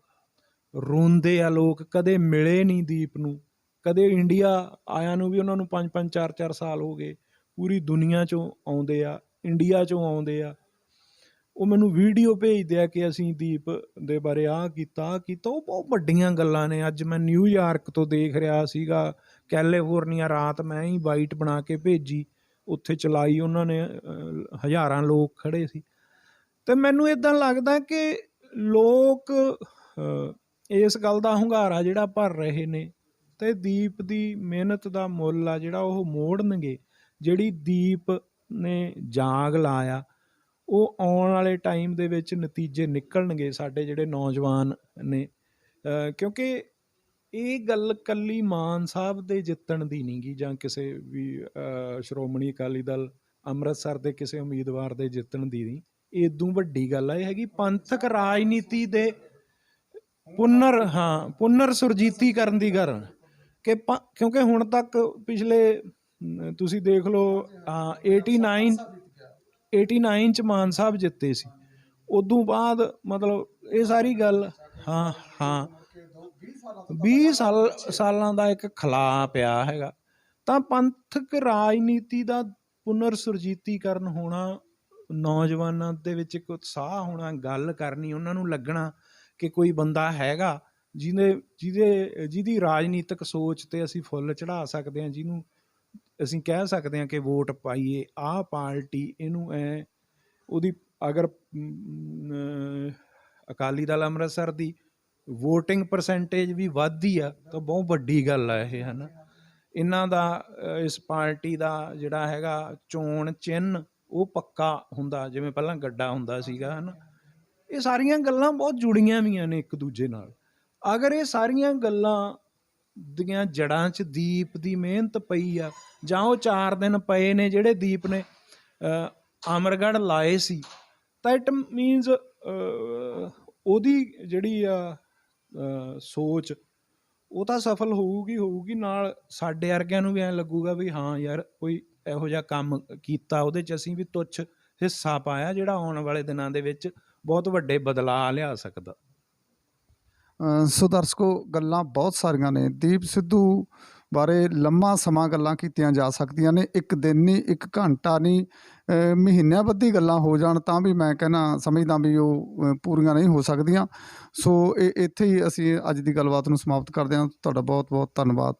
ਰੋਂਦੇ ਆ ਲੋਕ, ਕਦੇ ਮਿਲੇ ਨਹੀਂ ਦੀਪ ਨੂੰ, ਕਦੇ ਇੰਡੀਆ ਆਇਆਂ ਨੂੰ ਵੀ ਉਹਨਾਂ ਨੂੰ 5-5, 4-4 ਸਾਲ ਹੋ ਗਏ। ਪੂਰੀ ਦੁਨੀਆ 'ਚੋਂ ਆਉਂਦੇ ਆ, ਇੰਡੀਆ 'ਚੋਂ ਆਉਂਦੇ ਆ, ਉਹ ਮੈਨੂੰ ਵੀਡੀਓ ਭੇਜਦੇ ਆ ਕਿ ਅਸੀਂ ਦੀਪ ਦੇ ਬਾਰੇ ਆਹ ਕੀਤਾ। ਉਹ ਬਹੁਤ ਵੱਡੀਆਂ ਗੱਲਾਂ ਨੇ। ਅੱਜ ਮੈਂ ਨਿਊਯਾਰਕ ਤੋਂ ਦੇਖ ਰਿਹਾ ਸੀਗਾ, ਕੈਲੀਫੋਰਨੀਆ, ਰਾਤ ਮੈਂ ਹੀ ਬਾਈਟ ਬਣਾ ਕੇ ਭੇਜੀ, ਉੱਥੇ ਚਲਾਈ ਉਹਨਾਂ ਨੇ, ਹਜ਼ਾਰਾਂ ਲੋਕ ਖੜੇ ਸੀ। ਤੇ ਮੈਨੂੰ ਇੱਦਾਂ ਲੱਗਦਾ ਕਿ ਲੋਕ ਇਸ ਗੱਲ ਦਾ ਹੁੰਗਾਰਾ ਜਿਹੜਾ ਭਰ ਰਹੇ ਨੇ, ਤੇ ਦੀਪ ਦੀ ਮਿਹਨਤ ਦਾ ਮੁੱਲ ਆ ਜਿਹੜਾ ਉਹ ਮੋੜਨਗੇ। ਜਿਹੜੀ ਦੀਪ ਨੇ ਜਾਗ ਲਾਇਆ, ਉਹ ਆਉਣ ਵਾਲੇ ਟਾਈਮ ਦੇ ਵਿੱਚ ਨਤੀਜੇ ਨਿਕਲਣਗੇ ਸਾਡੇ ਜਿਹੜੇ ਨੌਜਵਾਨ ਨੇ। ਕਿਉਂਕਿ ਇਹ ਗੱਲ ਕੱਲੀ ਮਾਨ ਸਾਹਿਬ ਦੇ ਜਿੱਤਣ ਦੀ ਨਹੀਂ ਗੀ, ਜਾਂ ਕਿਸੇ ਵੀ ਸ਼੍ਰੋਮਣੀ ਅਕਾਲੀ ਦਲ ਅੰਮ੍ਰਿਤਸਰ ਦੇ ਕਿਸੇ ਉਮੀਦਵਾਰ ਦੇ ਜਿੱਤਣ ਦੀ ਨਹੀਂ। ਇਦੋਂ ਵੱਡੀ ਗੱਲ ਆ, ਇਹ ਹੈਗੀ ਪੰਥਕ ਰਾਜਨੀਤੀ ਦੇ ਪੁਨਰ ਸੁਰਜੀਤੀਕਰਨ ਦੀ ਗੱਲ। ਕਿਉਂਕਿ ਹੁਣ ਤੱਕ ਪਿਛਲੇ ਤੁਸੀਂ ਦੇਖ ਲਓ 89 ਚ ਮਾਨ ਸਾਹਿਬ ਜਿੱਤੇ ਸੀ। ਉਦੋਂ ਬਾਅਦ ਮਤਲਬ ਇਹ ਸਾਰੀ ਗੱਲ 20 ਸਾਲਾਂ ਦਾ ਇੱਕ ਖਲਾ ਪਿਆ ਹੈਗਾ। ਤਾਂ ਪੰਥਕ ਰਾਜਨੀਤੀ ਦਾ ਪੁਨਰ ਸੁਰਜੀਤੀਕਰਨ ਹੋਣਾ, ਨੌਜਵਾਨਾਂ ਦੇ ਵਿੱਚ ਇੱਕ ਉਤਸ਼ਾਹ ਹੋਣਾ, ਗੱਲ ਕਰਨੀ, ਉਹਨਾਂ ਨੂੰ ਲੱਗਣਾ ਕਿ ਕੋਈ ਬੰਦਾ ਹੈਗਾ ਜਿਹਦੀ ਰਾਜਨੀਤਿਕ ਸੋਚ ਤੇ ਅਸੀਂ ਫੁੱਲ ਚੜਾ ਸਕਦੇ ਹਾਂ, ਜਿਹਨੂੰ ਅਸੀਂ ਕਹਿ ਸਕਦੇ ਹਾਂ ਕਿ ਵੋਟ ਪਾਈਏ, ਆਹ ਪਾਰਟੀ ਇਹਨੂੰ ਉਹਦੀ ਅਗਰ ਅਕਾਲੀ ਦਲ ਅੰਮ੍ਰਿਤਸਰ ਦੀ ਵੋਟਿੰਗ ਪਰਸੈਂਟੇਜ ਵੀ ਵੱਧਦੀ ਆ ਤਾਂ ਬਹੁਤ ਵੱਡੀ ਗੱਲ ਆ ਇਹ, ਹੈ ਨਾ। ਇਹਨਾਂ ਦਾ ਇਸ ਪਾਰਟੀ ਦਾ ਜਿਹੜਾ ਹੈਗਾ ਚੋਣ ਚਿੰਨ੍ਹ ਉਹ ਪੱਕਾ ਹੁੰਦਾ, ਜਿਵੇਂ ਪਹਿਲਾਂ ਗੱਡਾ ਹੁੰਦਾ ਸੀਗਾ, ਹੈ ਨਾ। ਇਹ ਸਾਰੀਆਂ ਗੱਲਾਂ ਬਹੁਤ ਜੁੜੀਆਂ ਵੀਆਂ ਨੇ ਇੱਕ ਦੂਜੇ ਨਾਲ। ਅਗਰ ਇਹ ਸਾਰੀਆਂ ਗੱਲਾਂ ਦੀਆਂ ਜੜ੍ਹਾਂ 'ਚ ਦੀਪ ਦੀ ਮਿਹਨਤ ਪਈ ਆ, ਜਾਂ ਉਹ 4 ਦਿਨ ਪਏ ਨੇ ਜਿਹੜੇ ਦੀਪ ਨੇ ਅਮਰਗੜ੍ਹ ਲਾਏ ਸੀ, ਤਾਂ ਇਟ ਮੀਨਸ ਉਹਦੀ ਜਿਹੜੀ ਆ ਸੋਚ ਉਹ ਤਾਂ ਸਫਲ ਹੋਊਗੀ। ਨਾਲ ਸਾਡੇ ਵਰਗਿਆਂ ਨੂੰ ਵੀ ਐਂ ਲੱਗੂਗਾ ਵੀ ਹਾਂ ਯਾਰ ਕੋਈ ਇਹੋ ਜਿਹਾ ਕੰਮ ਕੀਤਾ, ਉਹਦੇ 'ਚ ਅਸੀਂ ਵੀ ਤੁੱਛ ਹਿੱਸਾ ਪਾਇਆ, ਜਿਹੜਾ ਆਉਣ ਵਾਲੇ ਦਿਨਾਂ ਦੇ ਵਿੱਚ ਬਹੁਤ ਵੱਡੇ ਬਦਲਾਅ ਲਿਆ ਸਕਦਾ। ਸੋ ਦਰਸ਼ਕੋ, ਗੱਲਾਂ ਬਹੁਤ ਸਾਰੀਆਂ ਨੇ। ਦੀਪ ਸਿੱਧੂ ਬਾਰੇ ਲੰਮਾ ਸਮਾਂ ਗੱਲਾਂ ਕੀਤੀਆਂ ਜਾ ਸਕਦੀਆਂ ਨੇ, ਇੱਕ ਦਿਨ ਨਹੀਂ, ਇੱਕ ਘੰਟਾ ਨਹੀਂ, ਮਹੀਨਿਆਂ ਬੱਧੀ ਗੱਲਾਂ ਹੋ ਜਾਣ ਤਾਂ ਵੀ ਮੈਂ ਕਹਿੰਦਾ ਸਮਝਦਾ ਵੀ ਉਹ ਪੂਰੀਆਂ ਨਹੀਂ ਹੋ ਸਕਦੀਆਂ। ਸੋ ਇੱਥੇ ਹੀ ਅਸੀਂ ਅੱਜ ਦੀ ਗੱਲਬਾਤ ਨੂੰ ਸਮਾਪਤ ਕਰਦੇ ਹਾਂ। ਤੁਹਾਡਾ ਬਹੁਤ ਬਹੁਤ ਧੰਨਵਾਦ।